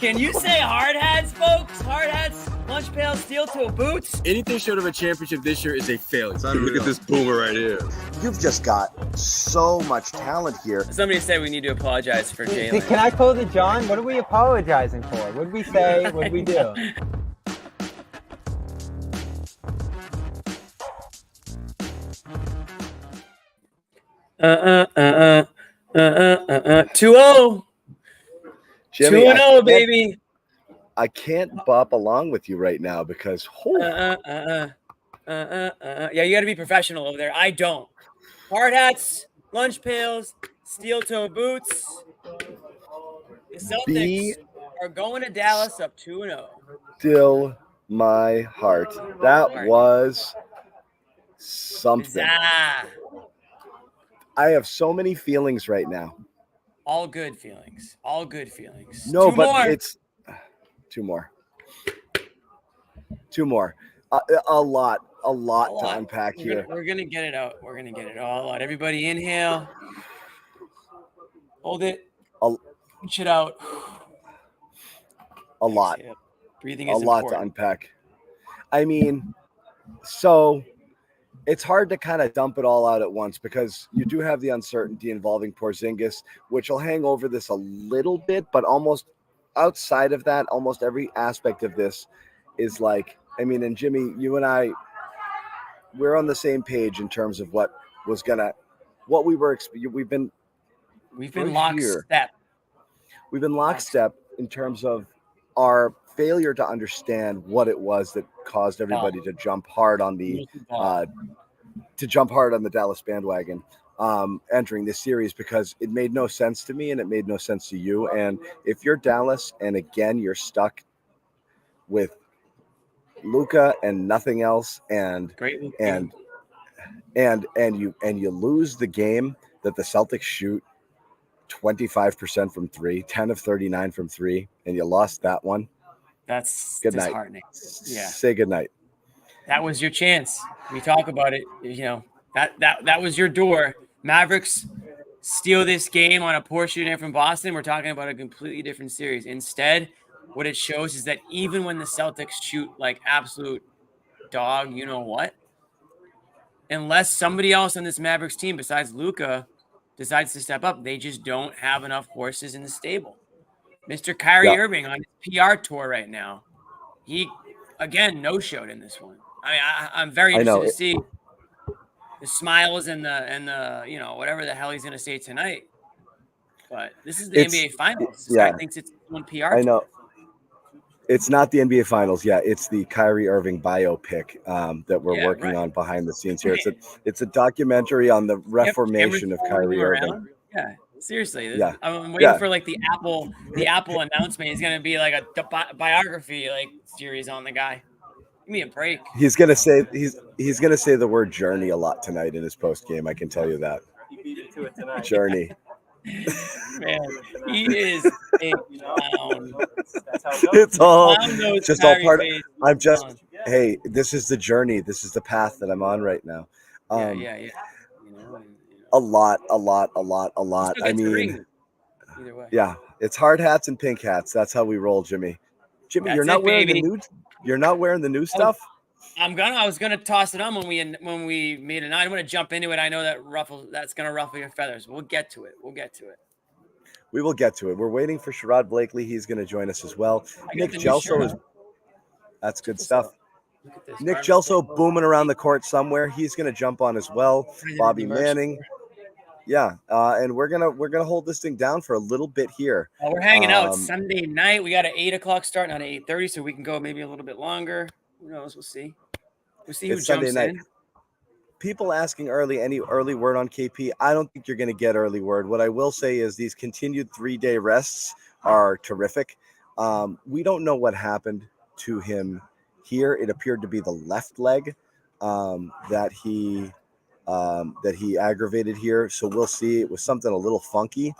Can you say hard hats, folks? Hard hats, lunch pails, steel toe boots. Anything short of a championship this year is a failure. Look at this boomer right here. You've just got so much talent here. Somebody said we need to apologize for Jalen. Can I close it, John? What are we apologizing for? What did we say? What did we do? Uh-uh. 2-0. Jimmy, 2-0, baby. I can't bop along with you right now because Yeah, you got to be professional over there. I don't. Hard hats, lunch pails, steel toe boots. The Celtics are going to Dallas up 2-0. still my heart. That was something. Huzzah. I have so many feelings right now. All good feelings. All good feelings. No, Two but more. it's two more. A lot to unpack here. We're gonna get it out. We're gonna get it all out. Everybody inhale. Hold it. Push it out. A lot. Exhale. Breathing is A lot to unpack. I mean, so it's hard to kind of dump it all out at once because you do have the uncertainty involving Porzingis, which will hang over this a little bit, but almost outside of that, almost every aspect of this is like, I mean, and Jimmy, you and I, we're on the same page in terms of what we were, we've been lockstep. We've been lockstep in terms of our failure to understand what it was that caused everybody to jump hard on the Dallas bandwagon entering this series, because it made no sense to me and it made no sense to you. And if you're Dallas and again you're stuck with Luka and nothing else, and you lose the game that the Celtics shoot 25% from three, 10 of 39 from three, and you lost that one. That's good night. Disheartening. Yeah. Say good night. That was your chance. We talk about it. You know, that was your door. Mavericks steal this game on a poor shooting from Boston. We're talking about a completely different series. Instead, what it shows is that even when the Celtics shoot like absolute dog, you know what? Unless somebody else on this Mavericks team besides Luka decides to step up, they just don't have enough horses in the stable. Mr. Kyrie Irving on his PR tour right now, he again no-showed in this one. I mean, I'm very interested to see the smiles and the you know, whatever the hell he's going to say tonight. But this is the NBA Finals. This guy thinks it's one PR tour. I know. It's not the NBA Finals. Yeah, it's the Kyrie Irving biopic that we're working on behind the scenes here. It's a documentary on the reformation of Kyrie Irving. Yeah, seriously. Yeah. I'm waiting for like the Apple announcement. He's gonna be like a biography like series on the guy. Give me a break. He's gonna say he's gonna say the word journey a lot tonight in his post game. I can tell you that. You beat it to it tonight. Journey. Man, he is a clown. It's all just all part of. I'm just hey, this is the journey. This is the path that I'm on right now. Yeah. A lot. I mean, either way. Yeah, it's hard hats and pink hats. That's how we roll, Jimmy. Jimmy, you're not wearing the new. You're not wearing the new stuff. I was gonna toss it on when we made it. I don't want to jump into it. I know that's gonna ruffle your feathers. We'll get to it. We will get to it. We're waiting for Sherrod Blakely. He's going to join us as well. Nick Gelso is. That's good stuff. Nick Gelso booming around the court somewhere. He's going to jump on as well. Bobby Manning. Yeah, and we're gonna hold this thing down for a little bit here. We're hanging out Sunday night. We got an 8:00 start, not an 8:30, so we can go maybe a little bit longer. Who knows? We'll see. We'll see who jumps in. People asking any early word on KP. I don't think you're going to get early word. What I will say is these continued 3-day rests are terrific. We don't know what happened to him here. It appeared to be the left leg that he aggravated here. So we'll see. It was something a little funky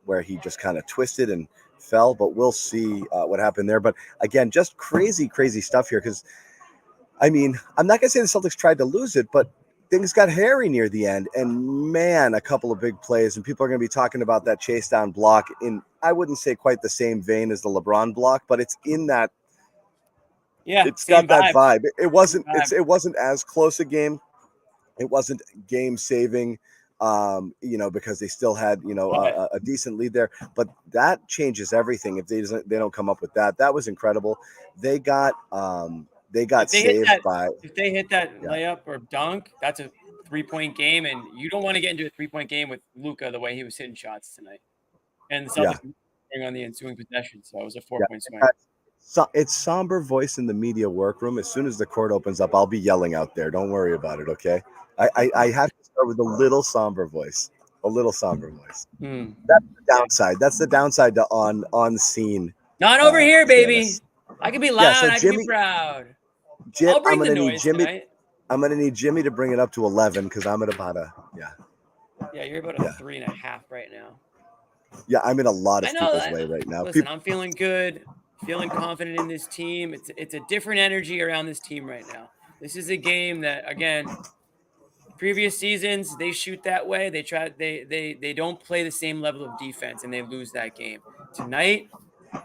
where he just kind of twisted and fell, but we'll see what happened there. But again, just crazy stuff here. Because I mean, I'm not going to say the Celtics tried to lose it, but things got hairy near the end, and man, a couple of big plays, and people are going to be talking about that chase down block in, I wouldn't say quite the same vein as the LeBron block, but it's in that. Yeah, It's got that vibe. It wasn't. Vibe. It wasn't as close a game. It wasn't game saving, because they still had a decent lead there. But that changes everything if they don't come up with that. That was incredible. They got saved by. If they hit that layup or dunk, that's a 3-point game, and you don't want to get into a 3-point game with Luka the way he was hitting shots tonight. And the Celtics bring on the ensuing possession, so it was a 4-point swing. So it's somber voice in the media workroom. As soon as the court opens up, I'll be yelling out there. Don't worry about it, okay? I have to start with a little somber voice. That's the downside. That's the downside to on scene. Not over here, baby. I can be loud. I can be proud. I'll bring the noise tonight. I'm gonna need Jimmy to bring it up to 11 because I'm at about a Yeah, you're about a 3.5 right now. Yeah, I'm in a lot of people's way right now. Listen, I'm feeling good, feeling confident in this team. It's a different energy around this team right now. This is a game that, again, previous seasons they shoot that way. They don't play the same level of defense and they lose that game. Tonight,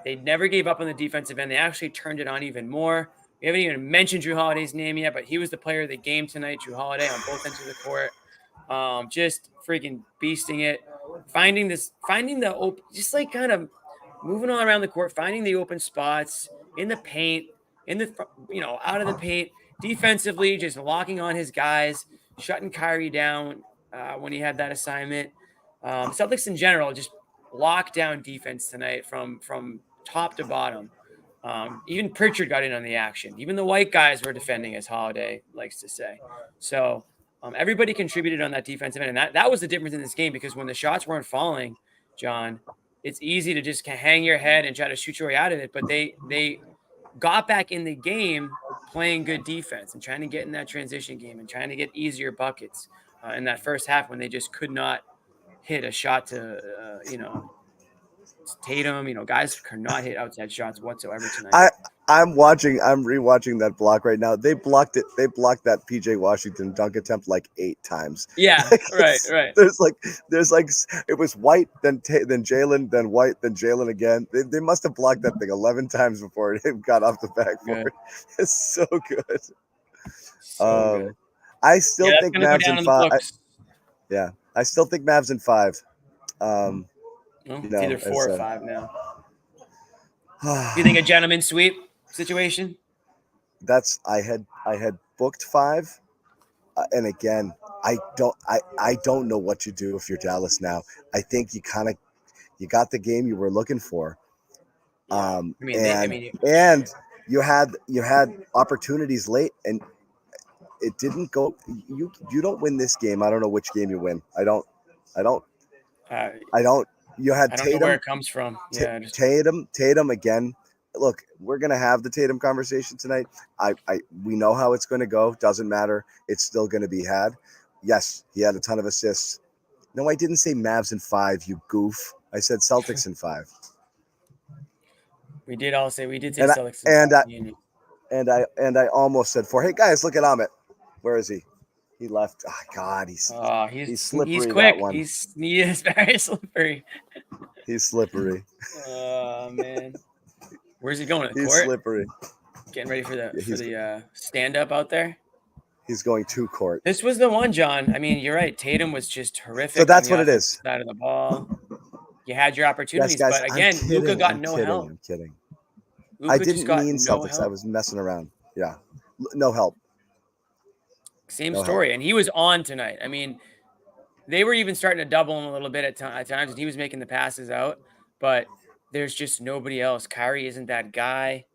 they never gave up on the defensive end. They actually turned it on even more. We haven't even mentioned Jrue Holiday's name yet, but he was the player of the game tonight. Jrue Holiday on both ends of the court, just freaking beasting it, finding the open, just like kind of moving all around the court, finding the open spots in the paint, out of the paint, defensively, just locking on his guys, shutting Kyrie down when he had that assignment. Celtics in general just locked down defense tonight from top to bottom. Even Pritchard got in on the action. Even the white guys were defending, as Holiday likes to say. So everybody contributed on that defensive end. And that was the difference in this game, because when the shots weren't falling, John, it's easy to just hang your head and try to shoot your way out of it. But they got back in the game playing good defense and trying to get in that transition game and trying to get easier buckets in that first half when they just could not hit a shot to, Tatum, guys could not hit outside shots whatsoever tonight. I'm rewatching that block right now. They blocked it. They blocked that PJ Washington dunk attempt like 8 times. Yeah, right. There's like it was White, then Jalen, then White, then Jalen again. They must have blocked that thing 11 times before it got off the backboard. It's so good. Good. I still think Mavs in 5. I still think Mavs in 5. It's either 4 or 5 now. You think a gentleman's sweep situation? I had booked 5, and again, I don't know what you do if you're Dallas now. I think you got the game you were looking for, and you had opportunities late, and it didn't go. You don't win this game. I don't know which game you win. I don't. You had I don't Tatum. know where it comes from. Yeah, Tatum again. Look, we're gonna have the Tatum conversation tonight. We know how it's gonna go. Doesn't matter. It's still gonna be had. Yes, he had a ton of assists. No, I didn't say Mavs in 5. You goof. I said Celtics in 5. We did say Celtics in 5. And I almost said 4. Hey guys, look at Amit. Where is he? He left. Oh God, he's slippery. He's quick. That one. He is very slippery. He's slippery. Oh man, where's he going? To the He's court? Slippery. Getting ready for the stand up out there. He's going to court. This was the one, John. I mean, you're right. Tatum was just horrific. So that's what it is. Side of the ball. You had your opportunities, yes, guys, but again, Luka got no help. I'm kidding. Luka I didn't mean Celtics. Help. I was messing around. Yeah, no help. Same story. And he was on tonight. I mean, they were even starting to double him a little bit at times, and he was making the passes out. But there's just nobody else. Kyrie isn't that guy.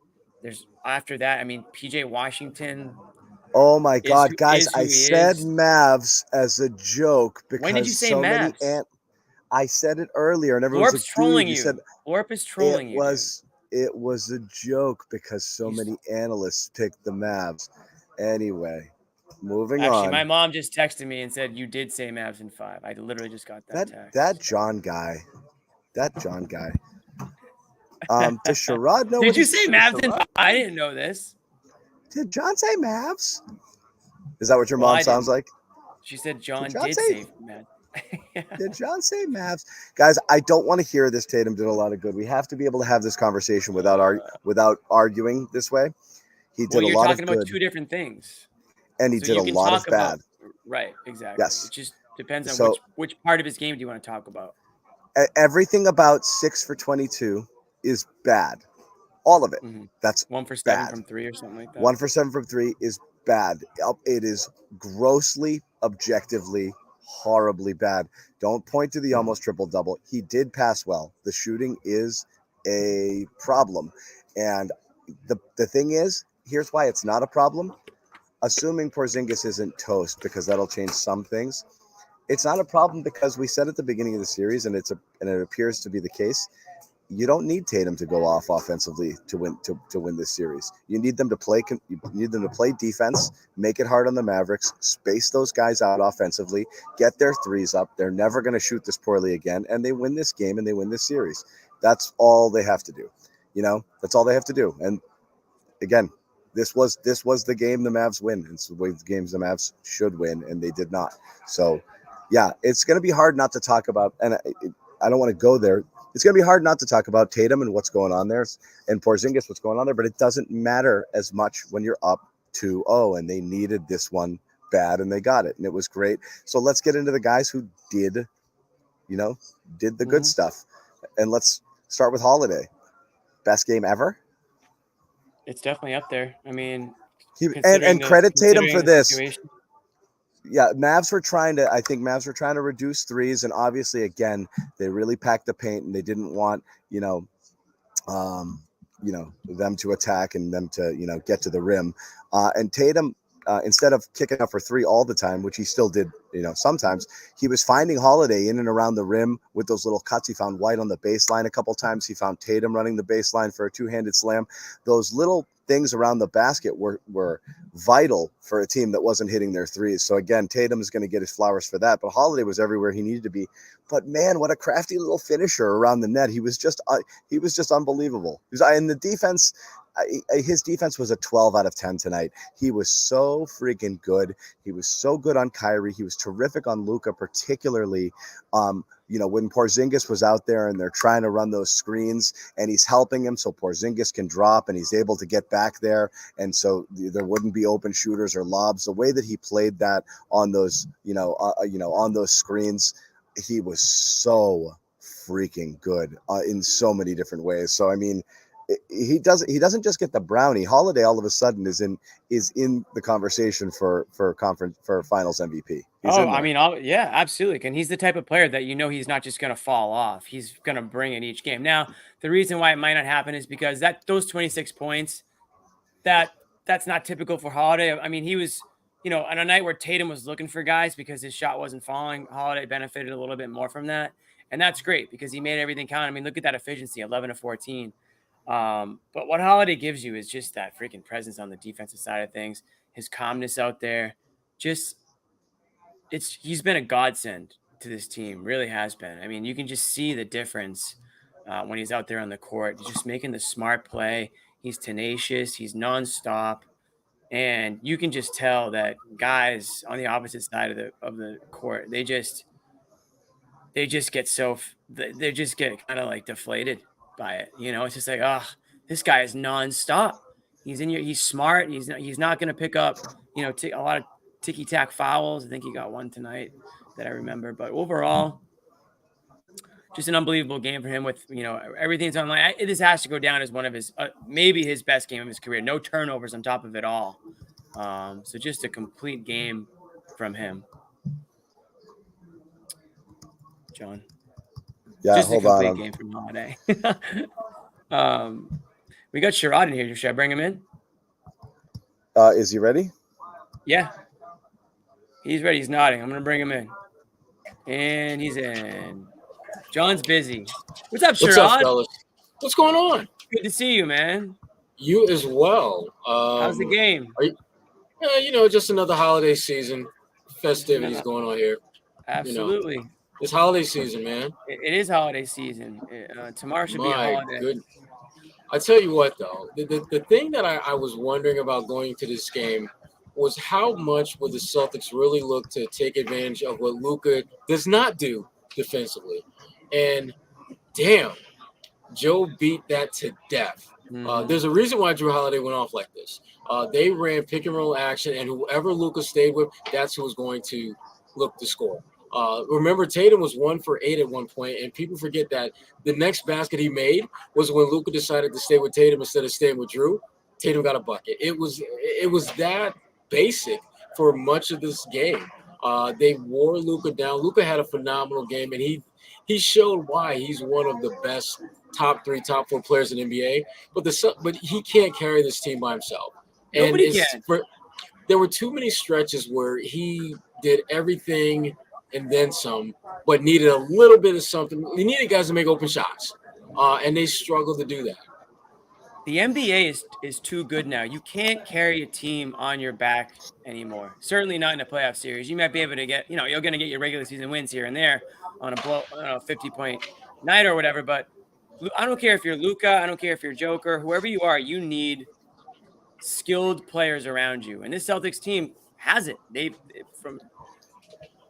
After that, I mean, PJ Washington. Oh my God, guys! I said Mavs as a joke because when did you say Mavs? I said it earlier, and everyone was trolling you. Orp is trolling you. It was a joke because so many analysts picked the Mavs. Anyway. Moving on. Actually, my mom just texted me and said you did say Mavs in 5. I literally just got that text. That John guy. Does Sherrod know? Did you say Mavs in 5? I didn't know this. Did John say Mavs? Is that what your mom sounds like? She said John John did say- save Matt. Did John say Mavs? Guys, I don't want to hear this. Tatum did a lot of good. We have to be able to have this conversation without arguing this way. He did Well, a you're lot of talking about good, two different things. and he So did a you can lot of talk bad. about right, exactly. Yes. It just depends on So- which part of his game do you want to talk about. Everything about 6 for 22 is bad. All of it. Mhm. That's 1 for 7 bad. from 3 or something like that. 1 for 7 from 3 is bad. It is grossly, objectively, horribly bad. Don't point to the almost triple double. He did pass well. The shooting is a problem. And the thing is, here's why it's not a problem. Assuming Porzingis isn't toast, because that'll change some things. It's not a problem because we said at the beginning of the series, and it appears to be the case. You don't need Tatum to go off offensively to win this series. You need them to play. You need them to play defense, make it hard on the Mavericks, space those guys out offensively, get their threes up. They're never going to shoot this poorly again, and they win this game and they win this series. That's all they have to do. That's all they have to do. And again, this was the game the Mavs win. It's the way the games the Mavs should win, and they did not. So, yeah, it's going to be hard not to talk about, and I don't want to go there. It's going to be hard not to talk about Tatum and what's going on there, and Porzingis, what's going on there, but it doesn't matter as much when you're up 2-0, and they needed this one bad, and they got it, and it was great. So let's get into the guys who did the good stuff, and let's start with Holiday. Best game ever? It's definitely up there. I mean, and credit Tatum for this. Situation. Yeah, Mavs were trying to reduce threes, and obviously, again, they really packed the paint, and they didn't want them to attack and them to get to the rim. And Tatum, instead of kicking up for 3 all the time, which he still did, sometimes, he was finding Holiday in and around the rim with those little cuts. He found White on the baseline a couple times. He found Tatum running the baseline for a 2-handed slam. Those little things around the basket were vital for a team that wasn't hitting their threes. So again, Tatum is going to get his flowers for that, but Holiday was everywhere he needed to be. But man, what a crafty little finisher around the net. He was just unbelievable. In the defense, his defense was a 12 out of 10 tonight. He was so freaking good. He was so good on Kyrie. He was terrific on Luka, particularly when Porzingis was out there and they're trying to run those screens, and he's helping him so Porzingis can drop and he's able to get back there, and so there wouldn't be open shooters or lobs. The way that he played that on those on those screens, he was so freaking good in so many different ways. So I mean, he doesn't just get the brownie. Holiday all of a sudden is in the conversation for finals MVP. Yeah, absolutely. And he's the type of player that he's not just going to fall off. He's going to bring it each game. Now, the reason why it might not happen is because those 26 points, that's not typical for Holiday. I mean, he was, on a night where Tatum was looking for guys because his shot wasn't falling, Holiday benefited a little bit more from that. And that's great because he made everything count. I mean, look at that efficiency, 11 to 14. But what Holiday gives you is just that freaking presence on the defensive side of things, his calmness out there. He's been a godsend to this team, really has been. I mean, you can just see the difference when he's out there on the court. He's just making the smart play. He's tenacious. He's nonstop. And you can just tell that guys on the opposite side of the court, they just get kind of like deflated by it. It's just like, this guy is nonstop. He's smart. He's not going to pick up, a lot of ticky-tack fouls. I think he got one tonight that I remember. But overall, just an unbelievable game for him with, everything's online. This has to go down as one of his, maybe his best game of his career. No turnovers on top of it all. So just a complete game from him. John. Yeah, just hold a complete on. game from Holiday. We got Sherrod in here. Should I bring him in? Is he ready? Yeah. He's ready. He's nodding. I'm going to bring him in. And he's in. John's busy. What's up, Sherrod? What's up, fellas? What's going on? Good to see you, man. You as well. How's the game? Just another holiday season. Festivities going on here. Absolutely. It's holiday season, man. It is holiday season. Tomorrow should be a holiday. Good. I tell you what, though, the thing that I was wondering about going to this game was how much would the Celtics really look to take advantage of what Luka does not do defensively. And damn, Joe beat that to death. There's a reason why Jrue Holiday went off like this. They ran pick and roll action, and whoever Luka stayed with, that's who was going to look to score. Remember, Tatum was 1 for 8 at one point, and people forget that the next basket he made was when Luka decided to stay with Tatum instead of staying with Jrue. Tatum got a bucket. It was that basic for much of this game. They wore Luka down. Luka had a phenomenal game, and he showed why he's one of the best top 3, top 4 players in the NBA. But he can't carry this team by himself. Nobody can. There were too many stretches where he did everything and then some, but needed a little bit of something. He needed guys to make open shots, and they struggled to do that. The NBA is too good now. You can't carry a team on your back anymore. Certainly not in a playoff series. You might be able to get, you're going to get your regular season wins here and there on a 50-point night or whatever. But I don't care if you're Luka. I don't care if you're Joker. Whoever you are, you need skilled players around you. And this Celtics team has it.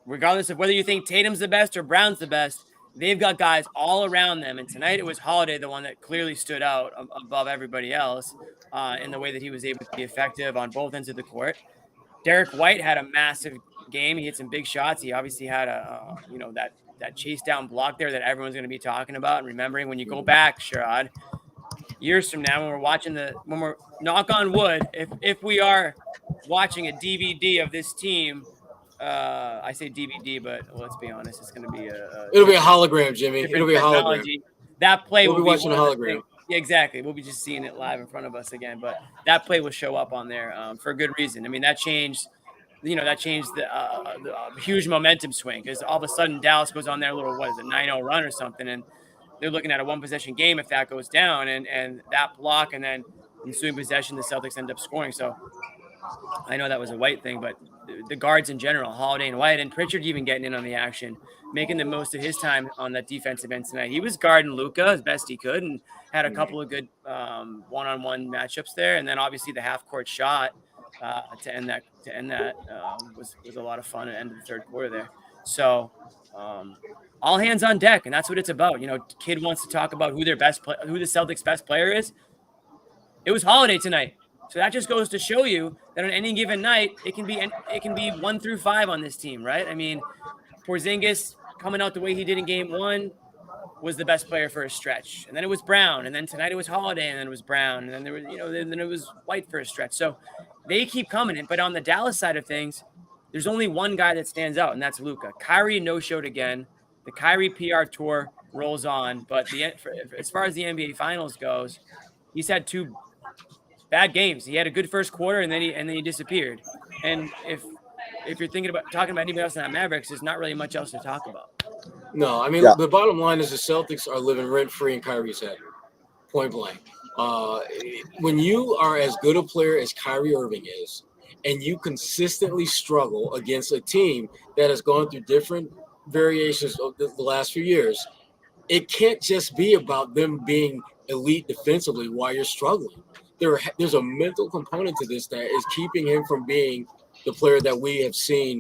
Regardless of whether you think Tatum's the best or Brown's the best, they've got guys all around them. And tonight it was Holiday, the one that clearly stood out above everybody else in the way that he was able to be effective on both ends of the court. Derrick White had a massive game. He hit some big shots. He obviously had that chase down block there that everyone's going to be talking about and remembering. When you go back, Sherrod, years from now, when we're knock on wood, if we are watching a DVD of this team, I say DVD, but let's be honest, it's going to be it'll be a hologram, Jimmy. It'll be a hologram. That play we'll will be watching a hologram. Yeah, exactly. We'll be just seeing it live in front of us again. But that play will show up on there for a good reason. I mean, that changed the huge momentum swing, because all of a sudden Dallas goes on their little 9-0 run or something, and they're looking at a 1-possession game if that goes down, and that block, and then ensuing possession, the Celtics end up scoring. So I know that was a White thing, but the guards in general, Holiday and White, and Pritchard even getting in on the action, making the most of his time on that defensive end tonight. He was guarding Luka as best he could and had a couple of good one-on-one matchups there. And then obviously the half-court shot to end that was a lot of fun at the end of the third quarter there. So all hands on deck, and that's what it's about. Kid wants to talk about who the Celtics' best player is. It was Holiday tonight. So that just goes to show you that on any given night, it can be 1 through 5 on this team, right? I mean, Porzingis coming out the way he did in game 1 was the best player for a stretch, and then it was Brown, and then tonight it was Holiday, and then it was Brown, and then there was then it was White for a stretch. So they keep coming in, but on the Dallas side of things, there's only one guy that stands out, and that's Luka. Kyrie no-showed again. The Kyrie PR tour rolls on, but as far as the NBA Finals goes, he's had 2 bad games. He had a good first quarter, and then he disappeared. And if you're talking about anybody else in that Mavericks, there's not really much else to talk about. No, I mean, The bottom line is the Celtics are living rent-free in Kyrie's head, point blank. When you are as good a player as Kyrie Irving is, and you consistently struggle against a team that has gone through different variations of the last few years, it can't just be about them being elite defensively while you're struggling. There's a mental component to this that is keeping him from being the player that we have seen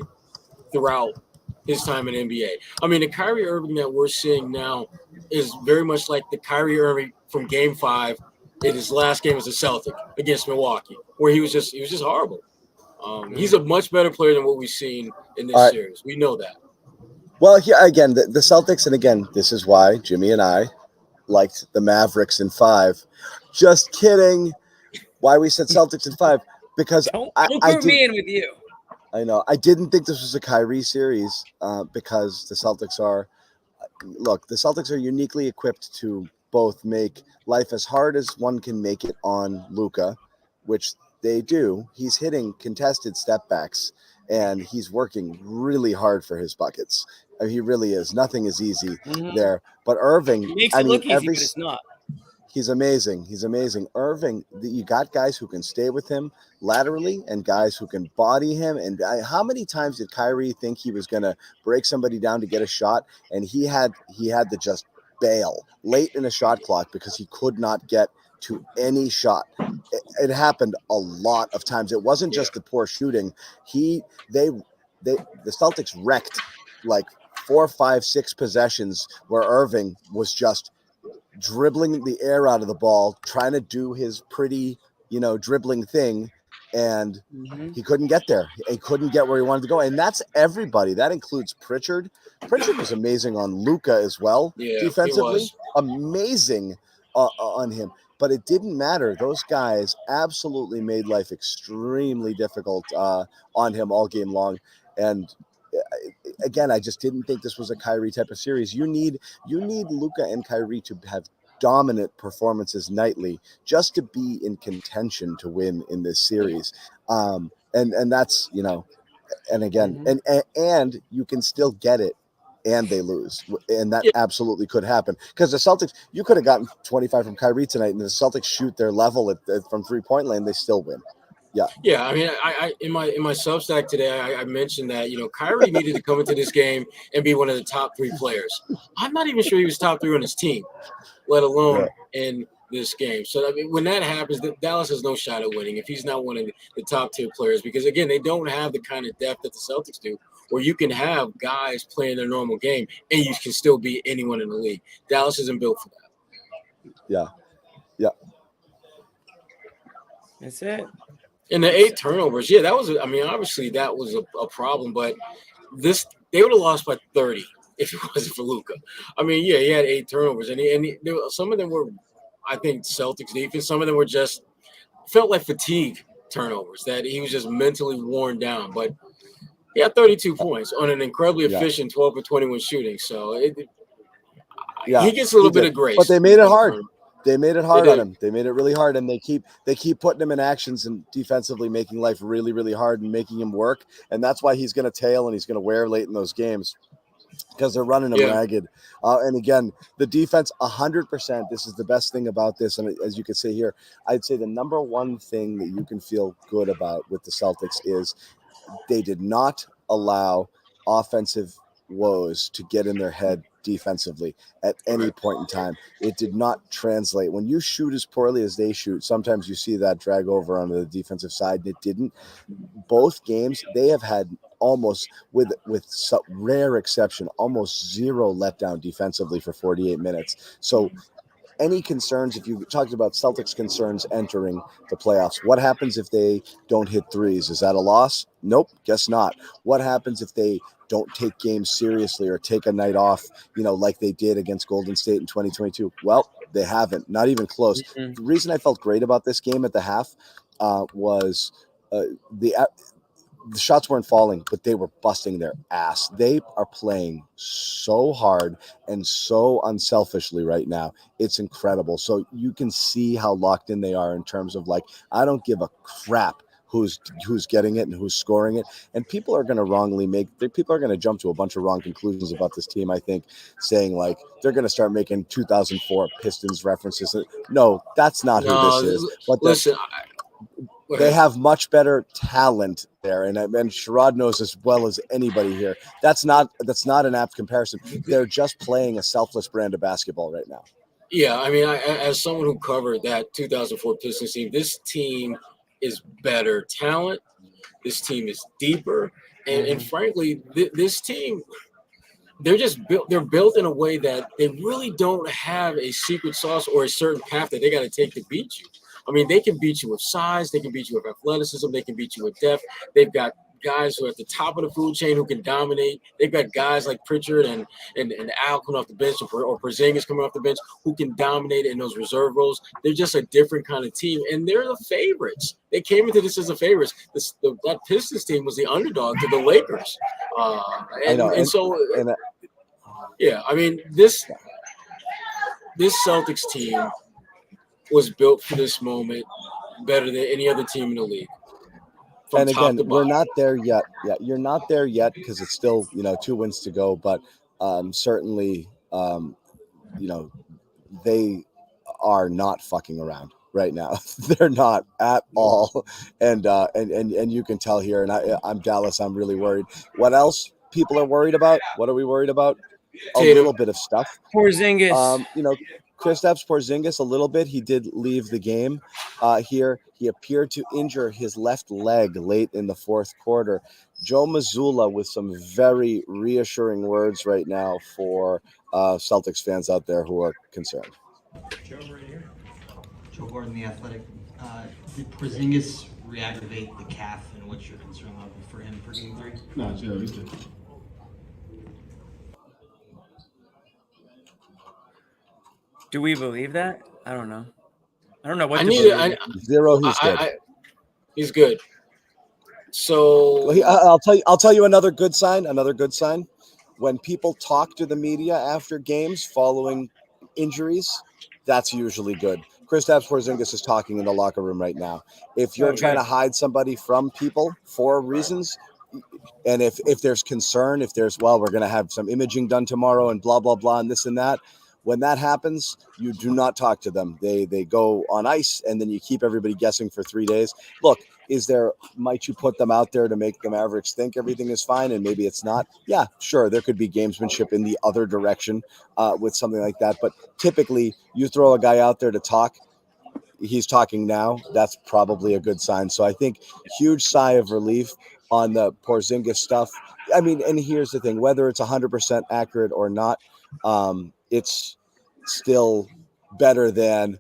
throughout his time in NBA. I mean, the Kyrie Irving that we're seeing now is very much like the Kyrie Irving from Game 5 in his last game as a Celtic against Milwaukee, where he was just horrible. He's a much better player than what we've seen in this series. We know that. Well, here again, the Celtics, and again, this is why Jimmy and I liked the Mavericks in 5. Just kidding. Why we said Celtics in 5? Because don't put me in with you. I know. I didn't think this was a Kyrie series because the Celtics are uniquely equipped to both make life as hard as one can make it on Luka, which they do. He's hitting contested step backs, and he's working really hard for his buckets. I mean, he really is. Nothing is easy there. But Irving, he makes it look easy, but it's not. He's amazing. He's amazing. Irving, you got guys who can stay with him laterally and guys who can body him. And how many times did Kyrie think he was going to break somebody down to get a shot? And he had to just bail late in a shot clock because he could not get to any shot. It happened a lot of times. It wasn't just the poor shooting. The Celtics wrecked like 4, 5, 6 possessions where Irving was just dribbling the air out of the ball, trying to do his pretty, dribbling thing, and he couldn't get there. He couldn't get where he wanted to go, and that's everybody. That includes Pritchard. Pritchard was amazing on Luka as well, defensively. Amazing on him. But it didn't matter. Those guys absolutely made life extremely difficult on him all game long. And again, I just didn't think this was a Kyrie type of series. You need Luka and Kyrie to have dominant performances nightly just to be in contention to win in this series. And that's, and again, and you can still get it and they lose. And that absolutely could happen because the Celtics, you could have gotten 25 from Kyrie tonight and the Celtics shoot their level from 3-point lane. They still win. Yeah. I mean, I in my Substack today, I mentioned that, Kyrie needed to come into this game and be one of the top 3 players. I'm not even sure he was top 3 on his team, let alone in this game. So, I mean, when that happens, Dallas has no shot at winning if he's not one of the top tier players because, again, they don't have the kind of depth that the Celtics do where you can have guys playing their normal game and you can still beat anyone in the league. Dallas isn't built for that. Yeah. That's it. And the 8 turnovers, that was. I mean, obviously that was a problem, but they would have lost by 30 if it wasn't for Luka. I mean, he had 8 turnovers, and some of them were, I think, Celtics defense. Some of them were just felt like fatigue turnovers that he was just mentally worn down. But he had 32 points on an incredibly efficient 12 for 21 shooting. So he gets a little bit of grace, but they made it hard. They made it hard on him. They made it really hard, and they keep putting him in actions and defensively making life really, really hard and making him work. And that's why he's going to tail and he's going to wear late in those games because they're running him ragged. And again, the defense, 100%. This is the best thing about this. And as you can see here, I'd say the number one thing that you can feel good about with the Celtics is they did not allow offensive woes to get in their head defensively at any point in time. It did not translate. When you shoot as poorly as they shoot, sometimes you see that drag over onto the defensive side. It didn't. Both games, they have had almost, with some rare exception, almost zero letdown defensively for 48 minutes. So any concerns, if you talked about Celtics concerns entering the playoffs, what happens if they don't hit threes? Is that a loss? Nope, guess not. What happens if they don't take games seriously or take a night off, like they did against Golden State in 2022? Well, they haven't, not even close. The reason I felt great about this game at the half was the shots weren't falling, but they were busting their ass. They are playing so hard and so unselfishly right now. It's incredible. So you can see how locked in they are in terms of I don't give a crap who's getting it and who's scoring it. And people are going to jump to a bunch of wrong conclusions about this team, I think, saying they're going to start making 2004 Pistons references. No, that's not who this is. But listen, they have much better talent there, and Sherrod knows as well as anybody here. That's not an apt comparison. They're just playing a selfless brand of basketball right now. Yeah, I mean, as someone who covered that 2004 Pistons team, this team is better talent. This team is deeper, and frankly, this team, they're just built. They're built in a way that they really don't have a secret sauce or a certain path that they got to take to beat you. I mean, they can beat you with size. They can beat you with athleticism. They can beat you with depth. They've got guys who are at the top of the food chain who can dominate. They've got guys like Pritchard and Al coming off the bench or Porzingis coming off the bench who can dominate in those reserve roles. They're just a different kind of team, and they're the favorites. They came into this as the favorites. That Pistons team was the underdog to the Lakers. I mean, this Celtics team was built for this moment better than any other team in the league. And again, we're not there yet. Yeah, you're not there yet because it's still 2 wins to go. But certainly, they are not fucking around right now. They're not at all, and you can tell here. And I'm Dallas. I'm really worried. What else people are worried about? What are we worried about? A little bit of stuff. Porzingis. Kristaps Porzingis a little bit. He did leave the game here. He appeared to injure his left leg late in the fourth quarter. Joe Mazzulla with some very reassuring words right now for Celtics fans out there who are concerned. Joe, right here. Joe Gordon, The Athletic. Did Porzingis re-aggravate the calf, and what's your concern level for him for Game 3? No, Joe, he's good. Do we believe that? I don't know. I don't know what Zero. He's good. He's good. So well, I'll tell you another good sign. Another good sign. When people talk to the media after games following injuries, that's usually good. Kristaps Porzingis is talking in the locker room right now. If you're trying to hide somebody from people for reasons, and if there's concern, if there's, well, we're going to have some imaging done tomorrow and blah, blah, blah, and this and that, when that happens, you do not talk to them. They go on ice, and then you keep everybody guessing for 3 days. Look, might you put them out there to make the Mavericks think everything is fine and maybe it's not? Yeah, sure. There could be gamesmanship in the other direction with something like that. But typically you throw a guy out there to talk. He's talking now. That's probably a good sign. So I think huge sigh of relief on the Porzingis stuff. I mean, and here's the thing, whether it's 100% accurate or not, it's still better than,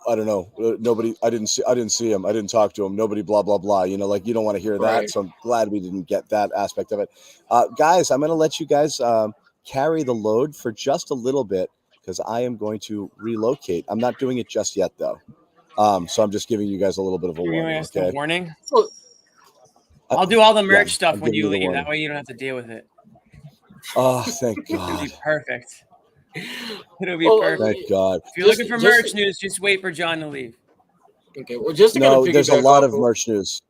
I don't know. Nobody. I didn't see him. I didn't talk to him. Nobody. Blah blah blah. You know, like you don't want to hear that. So I'm glad we didn't get that aspect of it. Guys, I'm going to let you guys carry the load for just a little bit because I am going to relocate. I'm not doing it just yet though. So I'm just giving you guys a little bit of a warning. Okay. Warning. I'll do all the merch stuff when you leave. Warning. That way you don't have to deal with it. Oh, thank God. It'll be perfect. It'll be perfect. Thank God. If you're looking for merch news, just wait for John to leave. Okay. Well, just to kind of there's a lot of merch news.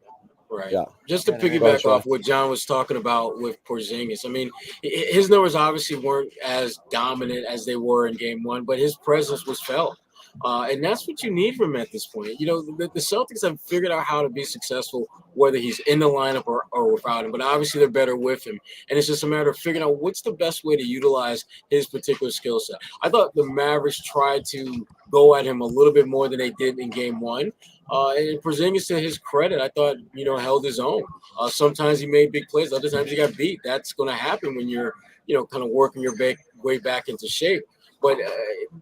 Right. Yeah. Just to piggyback off what John was talking about with Porzingis. I mean, his numbers obviously weren't as dominant as they were in Game 1, but his presence was felt. And that's what you need from him at this point. You know, the Celtics have figured out how to be successful, whether he's in the lineup or without him. But obviously they're better with him. And it's just a matter of figuring out what's the best way to utilize his particular skill set. I thought the Mavericks tried to go at him a little bit more than they did in Game 1. And Porzingis, to his credit, I thought, held his own. Sometimes he made big plays. Other times he got beat. That's going to happen when you're, kind of working your way back into shape. But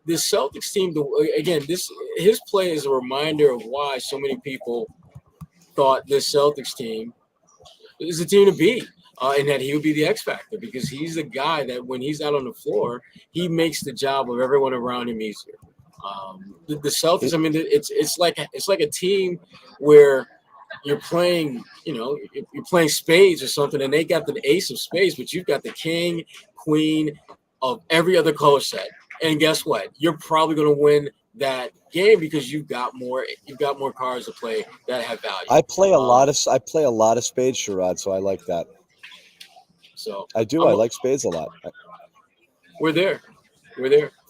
this Celtics team, again, his play is a reminder of why so many people thought this Celtics team is the team to beat, and that he would be the X factor because he's the guy that when he's out on the floor, he makes the job of everyone around him easier. The Celtics, I mean, it's like a team where you're playing, you're playing spades or something, and they got the ace of spades, but you've got the king, queen of every other color set. And guess what? You're probably going to win that game because you've got more cards to play that have value. I play a lot of spades, Sherrod, so I like that. So I do. I like spades a lot. We're there.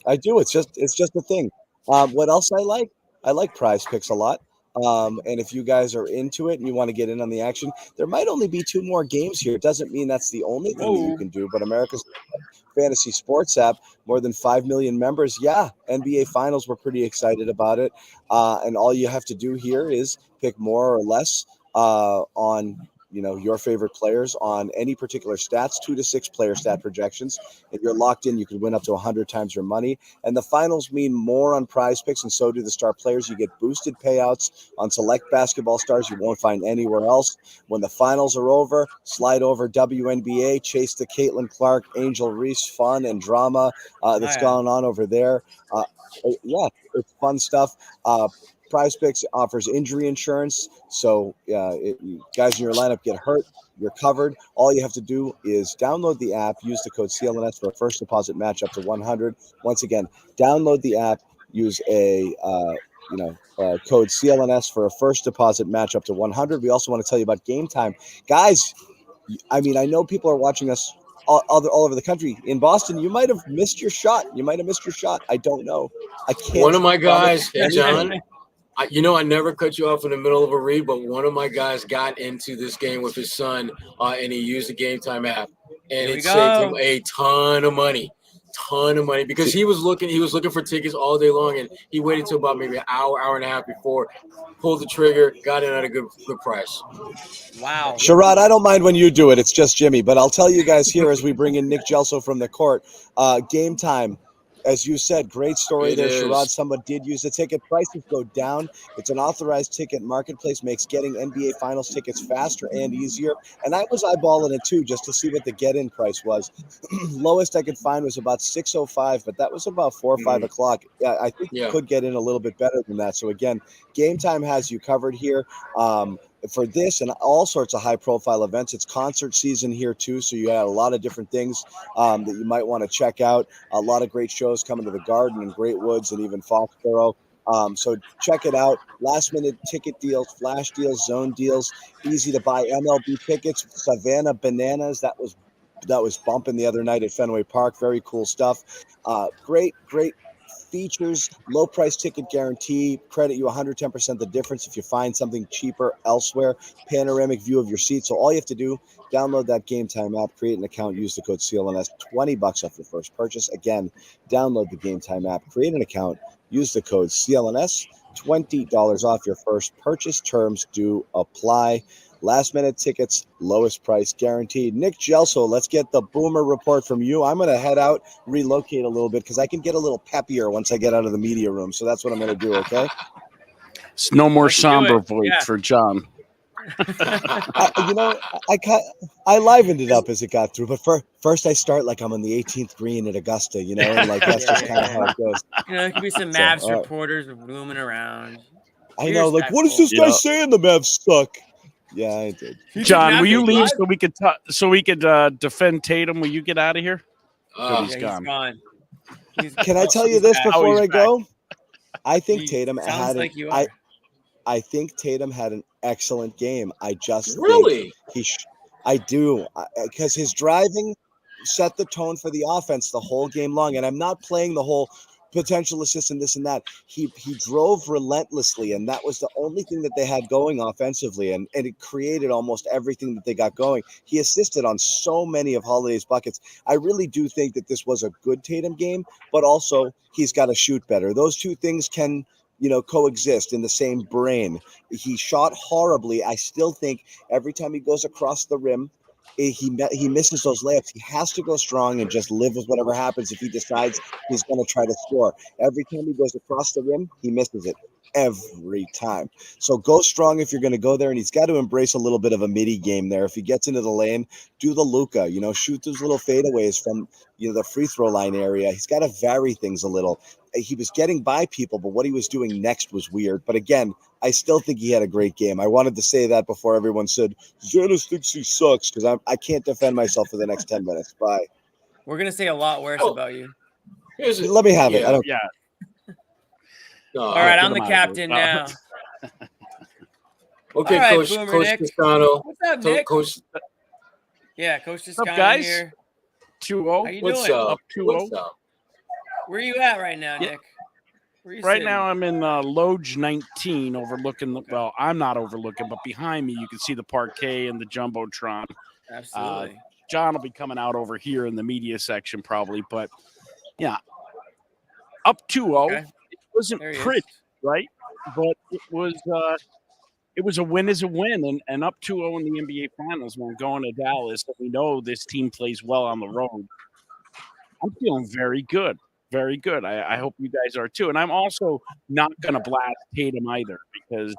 I do. It's just a thing. What else I like? I like prize picks a lot. And if you guys are into it and you want to get in on the action, there might only be 2 more games here. It doesn't mean that's the only thing that you can do, but America's fantasy sports app, more than 5 million members. Yeah, NBA Finals, we're pretty excited about it. And all you have to do here is pick more or less on your favorite players on any particular stats, 2 to 6 player stat projections. If you're locked in, you can win up to 100 times your money. And the finals mean more on prize picks, and so do the star players. You get boosted payouts on select basketball stars you won't find anywhere else. When the finals are over, slide over WNBA, chase the Caitlin Clark, Angel Reese fun and drama that's going on over there. Yeah, it's fun stuff. Prize Picks offers injury insurance, so guys in your lineup get hurt, you're covered. All you have to do is download the app, use the code CLNS for a first deposit match up to 100. Once again, download the app, use a code CLNS for a first deposit match up to 100. We also want to tell you about Game Time, guys. I mean, I know people are watching us all over the country. In Boston, you might have missed your shot. I don't know. I can't. One of my guys, John. I never cut you off in the middle of a read, but one of my guys got into this game with his son, and he used the Game Time app, and it saved him a ton of money. ton of money because he was looking for tickets all day long, and he waited till about maybe an hour and a half before, pulled the trigger, got in at a good price. Wow. Sherrod, I don't mind when you do it. It's just Jimmy. But I'll tell you guys here as we bring in Nick Gelso from the court. Game time, as you said, great story there, Sherrod. Someone did use the ticket. Prices go down. It's an authorized ticket marketplace, makes getting NBA Finals tickets faster and easier. And I was eyeballing it too, just to see what the get-in price was. Lowest I could find was about $6.05, but that was about 4 or 5 o'clock. Yeah, I think you could get in a little bit better than that. So again, Game Time has you covered here. For this and all sorts of high-profile events. It's concert season here, too, so you got a lot of different things that you might want to check out. A lot of great shows coming to the Garden and Great Woods and even Foxborough. So check it out. Last-minute ticket deals, flash deals, zone deals, easy to buy MLB tickets. Savannah Bananas, that was bumping the other night at Fenway Park. Very cool stuff. Great features, low price ticket guarantee, credit you 110% the difference if you find something cheaper elsewhere, panoramic view of your seat. So all you have to do, download that Game Time app, create an account, use the code CLNS, $20 off your first purchase. Again, download the Game Time app, create an account, use the code CLNS, $20 off your first purchase. Terms do apply. Last minute tickets, lowest price guaranteed. Nick Gelso, let's get the Boomer report from you. I'm going to head out, relocate a little bit because I can get a little peppier once I get out of the media room. So that's what I'm going to do, okay? It's no more somber voice for John. I livened it up as it got through, but first I start like I'm on the 18th green at Augusta, and like that's just kind of how it goes. There could be some Mavs reporters roaming around. I know, like, what is this guy saying? The Mavs suck. Yeah, I did. John, will you leave so we could defend Tatum? Will you get out of here? He's gone. Can I tell you this before I go? I think Tatum had I think Tatum had an excellent game. I just think I do, because his driving set the tone for the offense the whole game long. And I'm not playing the whole potential assist and this and that. He drove relentlessly, and that was the only thing that they had going offensively, and it created almost everything that they got going. He assisted on so many of Holiday's buckets. I really do think that this was a good Tatum game, but also he's got to shoot better. Those two things can coexist in the same brain. He shot horribly. I still think every time he goes across the rim, he misses those layups. He has to go strong and just live with whatever happens if he decides he's going to try to score. Every time he goes across the rim, he misses it. Every time. So go strong if you're going to go there, and he's got to embrace a little bit of a midi game there. If he gets into the lane, do the Luka, shoot those little fadeaways from the free throw line area. He's got to vary things a little. He was getting by people, but what he was doing next was weird. But again, I still think he had a great game. I wanted to say that before everyone said Zannis thinks he sucks, because I can't defend myself for the next 10 minutes. Bye. We're gonna say a lot worse about you. Let me have it. I don't. Yeah. All right, I'm the captain now. Okay, right, Coach Toscano. What's up, Nick? Coach Toscano guys? here. 2-0. How you What's doing? up? 2-0. What's up? Where are you at right now, Nick? Where you Right sitting? now, I'm in Loge 19, overlooking well, I'm not overlooking, but behind me, you can see the parquet and the Jumbotron. Absolutely. John will be coming out over here in the media section probably, but yeah, up 2-0. Okay. It wasn't pretty, right? But it was a win is a win, and up 2-0 in the NBA Finals when going to Dallas. We know this team plays well on the road. I'm feeling very good. Very good. I hope you guys are too. And I'm also not going to blast Tatum either, because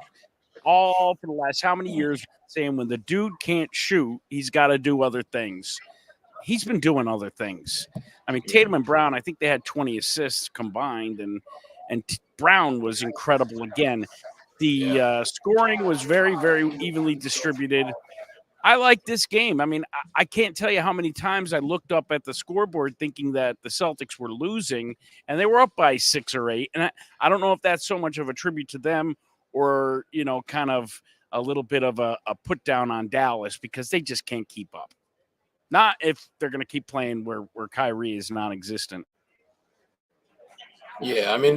all for the last how many years saying when the dude can't shoot, he's got to do other things. He's been doing other things. I mean, Tatum and Brown, I think they had 20 assists combined, and Brown was incredible again. The scoring was very, very evenly distributed. I like this game. I mean, I can't tell you how many times I looked up at the scoreboard thinking that the Celtics were losing, and they were up by 6 or 8. And I don't know if that's so much of a tribute to them or, kind of a little bit of a put down on Dallas, because they just can't keep up. Not if they're going to keep playing where Kyrie is non-existent. Yeah, I mean,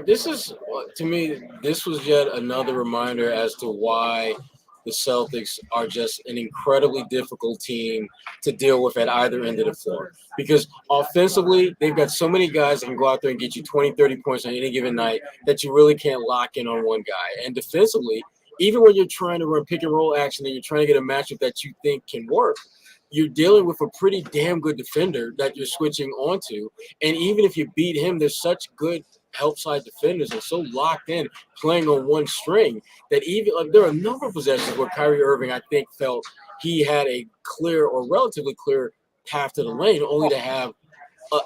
this is, to me, this was yet another reminder as to why the Celtics are just an incredibly difficult team to deal with at either end of the floor. Because offensively, they've got so many guys that can go out there and get you 20, 30 points on any given night that you really can't lock in on one guy. And defensively, even when you're trying to run pick and roll action and you're trying to get a matchup that you think can work, you're dealing with a pretty damn good defender that you're switching onto. And even if you beat him, there's such good help side defenders and so locked in playing on one string that even like there are a number of possessions where Kyrie Irving, I think, felt he had a clear or relatively clear path to the lane, only to have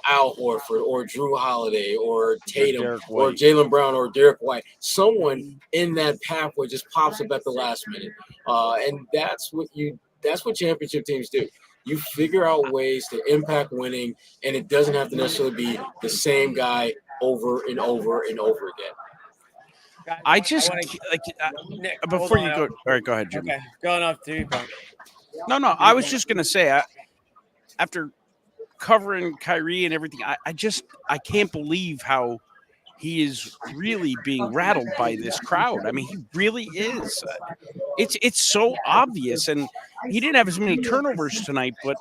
Al Horford or Jrue Holiday or Tatum or Jaylen Brown or Derrick White, someone in that pathway just pops up at the last minute. And that's what championship teams do. You figure out ways to impact winning, and it doesn't have to necessarily be the same guy over and over and over again. I just Nick, before you go. All right, go ahead, Jimmy. Okay, going off to you. No, I was just gonna say, after covering Kyrie and everything, I can't believe how he is really being rattled by this crowd. I mean, he really is. It's so obvious, and he didn't have as many turnovers tonight, but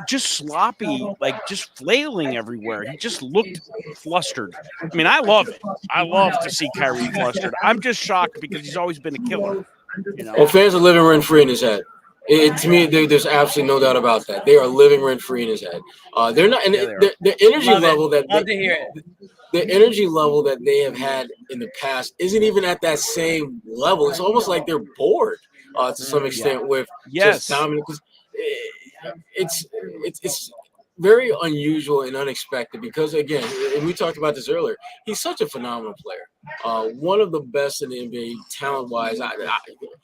just sloppy, like just flailing everywhere. He just looked flustered. I mean, I love it. I love to see Kyrie flustered. I'm just shocked because he's always been a killer. You know? Well, fans are living rent free in his head. To me, there's absolutely no doubt about that. They are living rent free in his head. They're not, and the energy level that love to hear it. The energy level that they have had in the past isn't even at that same level. It's almost like they're bored to some extent with just dominant. It's very unusual and unexpected because, again, and we talked about this earlier, he's such a phenomenal player. One of the best in the NBA talent-wise.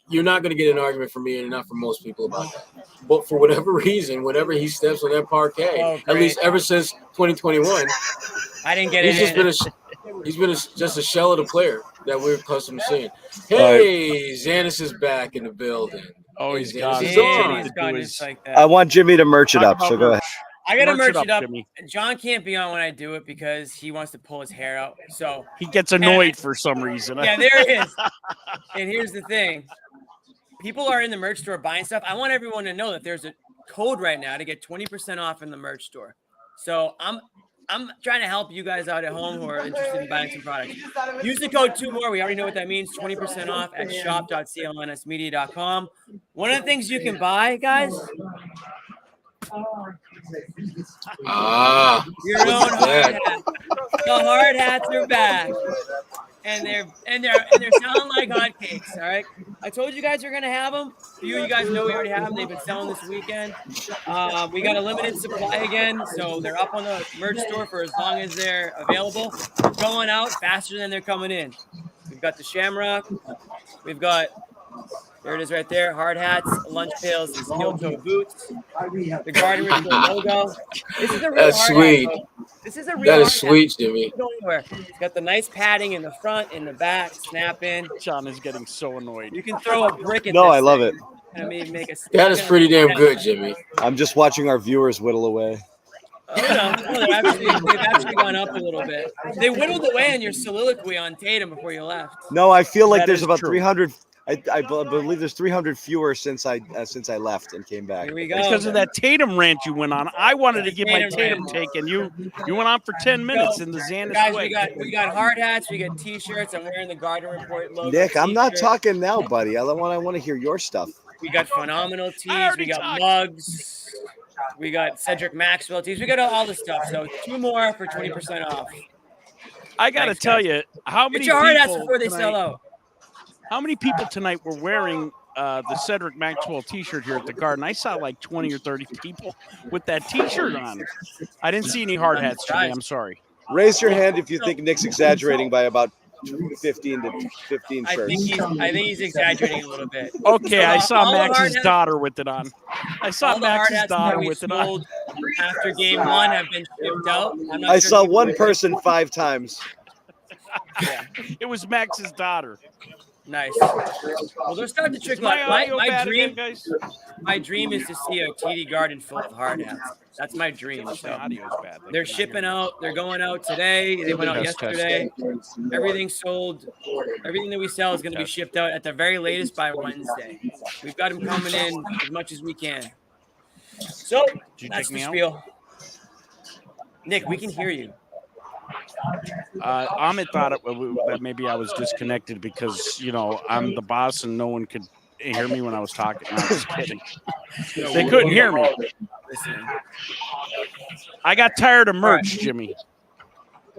You're not going to get an argument from me and not from most people about that. But for whatever reason, whenever he steps on that parquet, at least ever since 2021, I didn't get it. He's been just a shell of the player that we're accustomed to seeing. Hey, Zannis is back in the building. Oh, he's gone. I want Jimmy to merch it up, so go ahead. I gotta merch it up. Jimmy. John can't be on when I do it because he wants to pull his hair out. So he gets annoyed for some reason. Yeah, there it is. And here's the thing: people are in the merch store buying stuff. I want everyone to know that there's a code right now to get 20% off in the merch store. So I'm trying to help you guys out at home who are interested in buying some products. Use the code 2MORE. We already know what that means. 20% off at shop.clnsmedia.com. One of the things you can buy, guys. Your own hard hat. The hard hats are back, and they're selling like hotcakes. All right, I told you guys we're gonna have them. A few of you guys know we already have them. They've been selling this weekend. We got a limited supply again, so they're up on the merch store for as long as they're available. They're going out faster than they're coming in. We've got the Shamrock. We've got. There it is right there. Hard hats, lunch pails, and steel-toe boots. The Garden Ritual logo. This is a real That's sweet. Hat, this is a real That is hat. sweet, Jimmy. It's got the nice padding in the front, in the back, snap in. John is getting so annoyed. You can throw a brick at No, this I love thing. it. I mean, That is pretty damn good, Jimmy. I'm just watching our viewers whittle away. They've actually gone up a little bit. They whittled away on your soliloquy on Tatum before you left. No, I feel like That there's is about true. 300. I believe there's 300 fewer since I left and came back. Here we go. Because of that Tatum rant you went on. I wanted to give my Tatum rant. take, and you went on for 10 minutes in the Zannis Guys, way. we got hard hats, we got T-shirts. I'm wearing the Garden Report logo. Nick, I'm not t-shirt. talking now, buddy. I want to hear your stuff. We got phenomenal tees. We got mugs. We got Cedric Maxwell tees. We got all the stuff. So 2 more for 20% off. I got to Thanks, tell guys. you, how many Get your hard hats people before they tonight- sell out. How many people tonight were wearing the Cedric Maxwell T-shirt here at the Garden? I saw like 20 or 30 people with that T-shirt on. I didn't see any hard hats today. I'm sorry. Raise your hand if you think Nick's exaggerating by about 15 I shirts. think he's exaggerating a little bit. Okay, I saw all the hard Max's hats- daughter with it on. I saw All the hard Max's hats daughter that we with it on. sold after game 1 have been shipped out. I'm not I sure saw if you- one person 5 times. It was Max's daughter. Nice. Well, they're starting to trickle out. My dream is to see a TD Garden full of hard hats. That's my dream. So they're shipping out. They're going out today. They went out yesterday. Everything's sold. Everything that we sell is going to be shipped out at the very latest by Wednesday. We've got them coming in as much as we can. So that's the spiel. Nick, we can hear you. Amit thought that maybe I was disconnected because, I'm the boss and no one could hear me when I was talking. No, I'm just kidding. They couldn't hear me. I got tired of merch, Jimmy.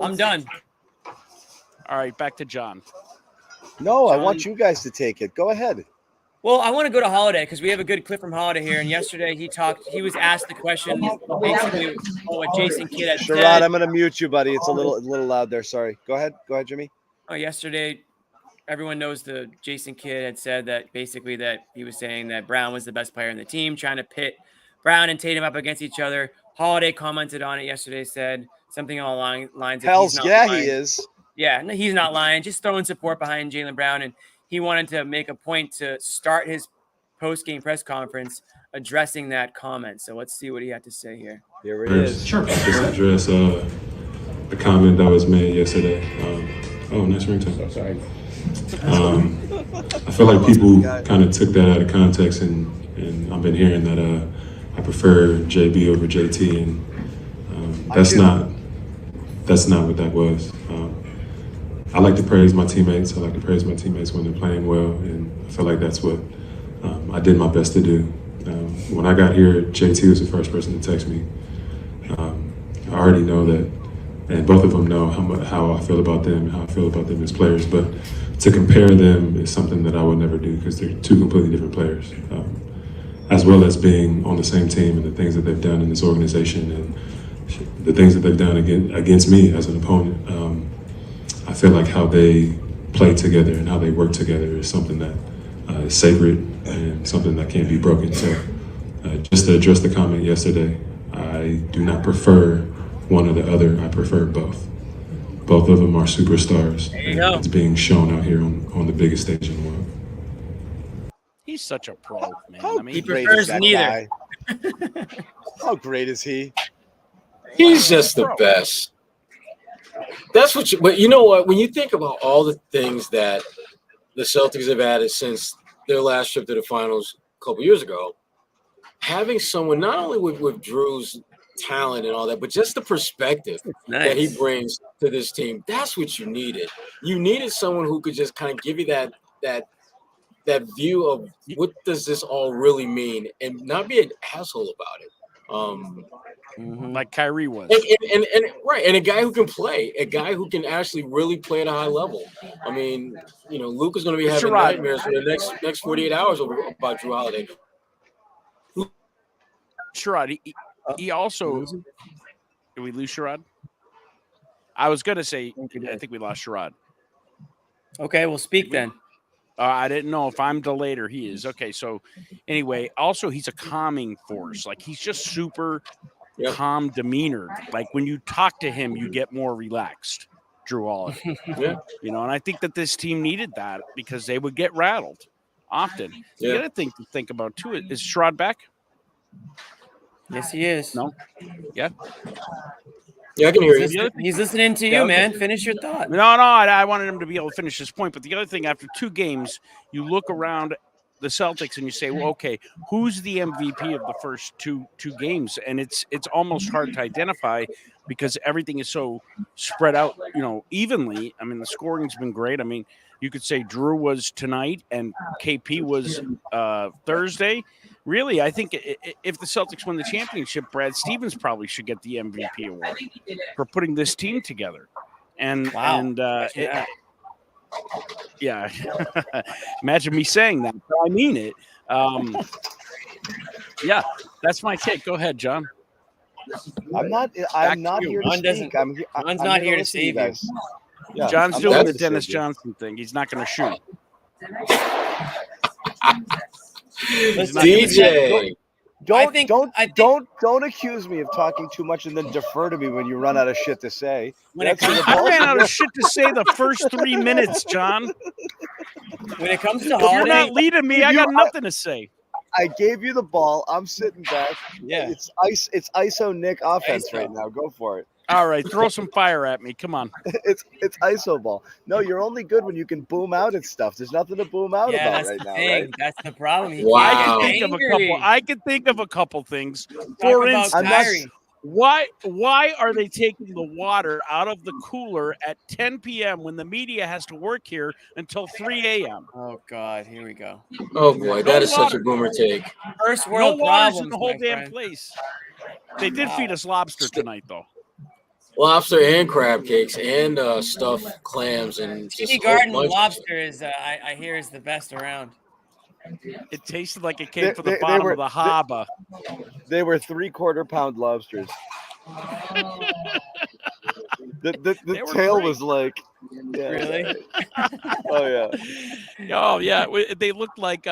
I'm done. All right, back to John. No, John, I want you guys to take it. Go ahead. Well, I want to go to Holiday because we have a good clip from Holiday here. And yesterday he was asked the question basically what Jason Kidd had Sherrod, said. I'm going to mute you, buddy. It's a little loud there. Sorry. Go ahead, Jimmy. Yesterday, everyone knows the Jason Kidd had said that basically that he was saying that Brown was the best player in the team, trying to pit Brown and Tatum up against each other. Holiday commented on it yesterday, said something along the lines of he is. Yeah, no, he's not lying. Just throwing support behind Jaylen Brown. And he wanted to make a point to start his post-game press conference addressing that comment. So let's see what he had to say here. Here it is. Sure. Just address the comment that was made yesterday. Nice ringtone. So sorry. I feel like people kind of took that out of context, and I've been hearing that I prefer JB over JT, and that's not what that was. I like to praise my teammates. I like to praise my teammates when they're playing well, and I feel like that's what I did my best to do. When I got here, JT was the first person to text me. I already know that, and both of them know how I feel about them, how I feel about them as players. But to compare them is something that I would never do because they're two completely different players. As well as being on the same team and the things that they've done in this organization and the things that they've done against me as an opponent. I feel like how they play together and how they work together is something that is sacred and something that can't be broken. So just to address the comment yesterday, I do not prefer one or the other. I prefer both. Both of them are superstars. And it's being shown out here on the biggest stage in the world. He's such a pro, man. He prefers neither. How great is he? He's just the best. That's what but you know what? When you think about all the things that the Celtics have added since their last trip to the finals a couple years ago, having someone not only with Jrue's talent and all that, but just the perspective that he brings to this team, that's what you needed. You needed someone who could just kind of give you that view of what does this all really mean and not be an asshole about it. Like Kyrie was. And a guy who can play, a guy who can actually really play at a high level. I mean, Luka's going to be having nightmares for the next 48 hours about Jrue Holiday. Sherrod, he also – did we lose Sherrod? I was going to say I think we lost Sherrod. Okay, well, speak then. I didn't know if I'm delayed or he is. Okay, so anyway, also he's a calming force. Like he's just super calm demeanor. Like when you talk to him, you get more relaxed, Jrue Holiday. And I think that this team needed that because they would get rattled often. The other thing to think about too is Sherrod back? Yes, he is. No? Yeah? Yeah, I can hear you. He's listening to you, man. Finish your thought. No, I wanted him to be able to finish his point. But the other thing, after two games, you look around the Celtics and you say, well, okay, who's the MVP of the first two games? And it's almost hard to identify because everything is so spread out, evenly. I mean, the scoring's been great. I mean, you could say Jrue was tonight and KP was Thursday. Really, I think if the Celtics win the championship, Brad Stevens probably should get the MVP award for putting this team together. And imagine me saying that. But I mean it. That's my take. Go ahead, John. I'm not here to speak. John's not here to save you. Yeah, John's doing the Dennis Johnson thing. He's not going to shoot. DJ, don't accuse me of talking too much and then defer to me when you run out of shit to say. I ran out of shit to say the first 3 minutes, John. When it comes to If you're Holiday, not leading me, I got nothing to say. I gave you the ball. I'm sitting back. Yeah. It's ISO Nick offense right now. Go for it. All right, throw some fire at me. Come on. It's ISO ball. No, you're only good when you can boom out at stuff. There's nothing to boom out yeah, about that's right the now, thing. right? That's the problem. He Wow. can't I get can think of a couple things. Talk For about instance, Kyrie. why are they taking the water out of the cooler at 10 p.m. when the media has to work here until 3 a.m.? Oh God, here we go. Oh boy, that is such a water. boomer take. First No world water's in problems, the whole my damn friend. place. They did feed us lobster tonight, though. Lobster and crab cakes and stuffed clams and just TD a whole Garden bunch of lobster is, I hear, is the best around. It tasted like it came from They the bottom were- of the harbor. They were 3/4 pound lobsters. The They were tail great. was like, yeah, Really? oh yeah. Oh yeah, they looked like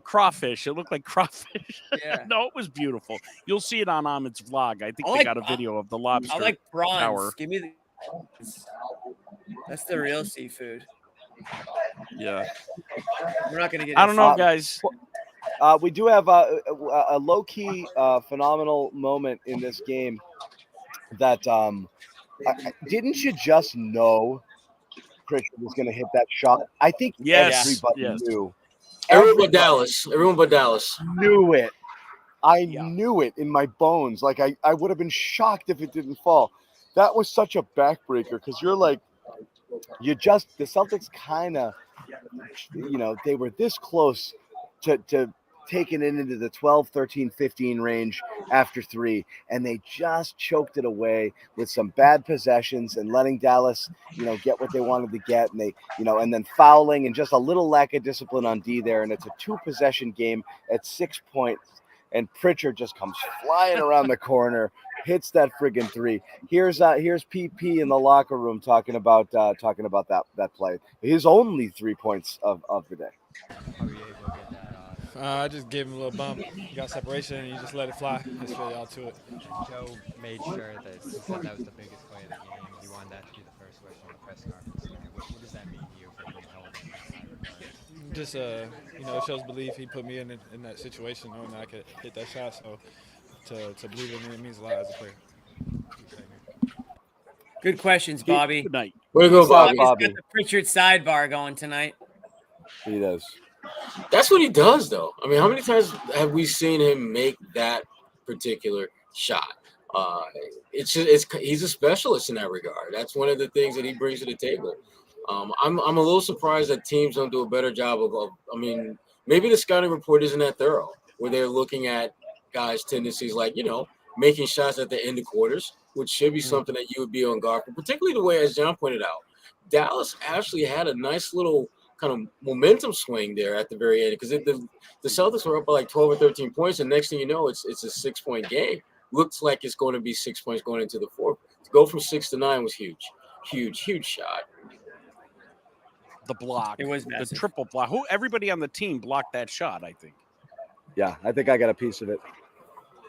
crawfish. It looked like crawfish. Yeah. No, it was beautiful. You'll see it on Ahmed's vlog. I think I they like- got a video of the lobster. I like prawns. tower. Give me the. That's the real seafood. Yeah, We're not gonna get. I don't know, Uh, guys. We do have a low key phenomenal moment in this game. That didn't you just know Pritchard was going to hit that shot? I think Yes, everybody yes. knew. Everyone but Everybody Dallas. Everyone but Dallas. knew it. I Yeah. knew it in my bones. Like I would have been shocked if it didn't fall. That was such a backbreaker because you're like, the Celtics kind of, they were this close to taking it into the 12, 13, 15 range after 3, and they just choked it away with some bad possessions and letting Dallas, get what they wanted to get, and they, and then fouling and just a little lack of discipline on D there, and it's a 2-possession game at 6 points, and Pritchard just comes flying around the corner, hits that friggin' 3. Here's PP in the locker room talking about that play. His only 3 points of the day. How were you able to get that? I just gave him a little bump. You got separation, and you just let it fly. Just really out to it. Joe made sure that he said that was the biggest play of the game. He wanted that to be the first question on the press conference tonight. What does that mean to you for being held in that regard? Just, it shows belief. He put me in that situation, knowing that I could hit that shot. So to believe in me, it means a lot as a player. Good questions, Bobby. Good night. Way to go, Bobby. Bobby's got the Pritchard sidebar going tonight. He does. That's what he does, though. I mean, how many times have we seen him make that particular shot? He's a specialist in that regard. That's one of the things that he brings to the table. I'm a little surprised that teams don't do a better job of maybe the scouting report isn't that thorough, where they're looking at guys' tendencies like, making shots at the end of quarters, which should be something that you would be on guard for, particularly the way, as John pointed out, Dallas actually had a nice little kind of momentum swing there at the very end, because the Celtics were up by like 12 or 13 points, and next thing you know, it's a 6-point game. Looks like it's going to be 6 points going into the fourth. To go from 6 to 9 was huge shot. The block. It was the massive. triple block. Everybody on the team blocked that shot, I think. Yeah, I think I got a piece of it.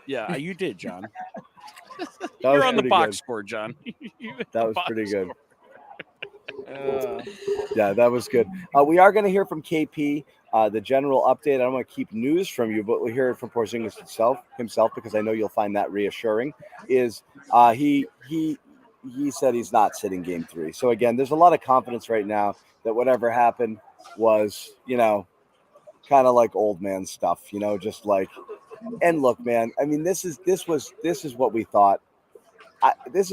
Yeah, you did, John. That You're on the pretty box good. score, John. That was pretty good. Uh, Yeah, that was good. We are going to hear from KP, the general update. I don't want to keep news from you, but we'll hear it from Porzingis himself, because I know you'll find that reassuring. Is he said he's not sitting game 3. So again, there's a lot of confidence right now that whatever happened was, kind of like old man stuff, just like. And look, man, I mean, this is what we thought. This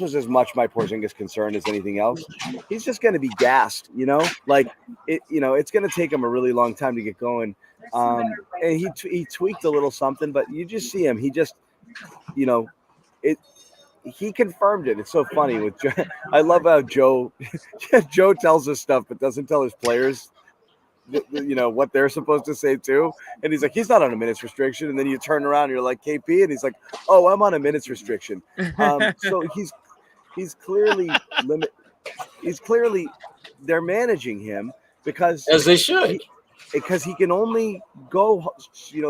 was as much my Porzingis concern as anything else. He's just going to be gassed, like it. It's going to take him a really long time to get going. And he tweaked a little something, but you just see him. He just, he confirmed it. It's so funny with Joe. I love how Joe tells us stuff, but doesn't tell his players, what they're supposed to say too. And he's like, he's not on a minutes restriction. And then you turn around and you're like, KP, and he's like, oh, I'm on a minutes restriction. So he's clearly they're managing him because As they should. Because he can only go,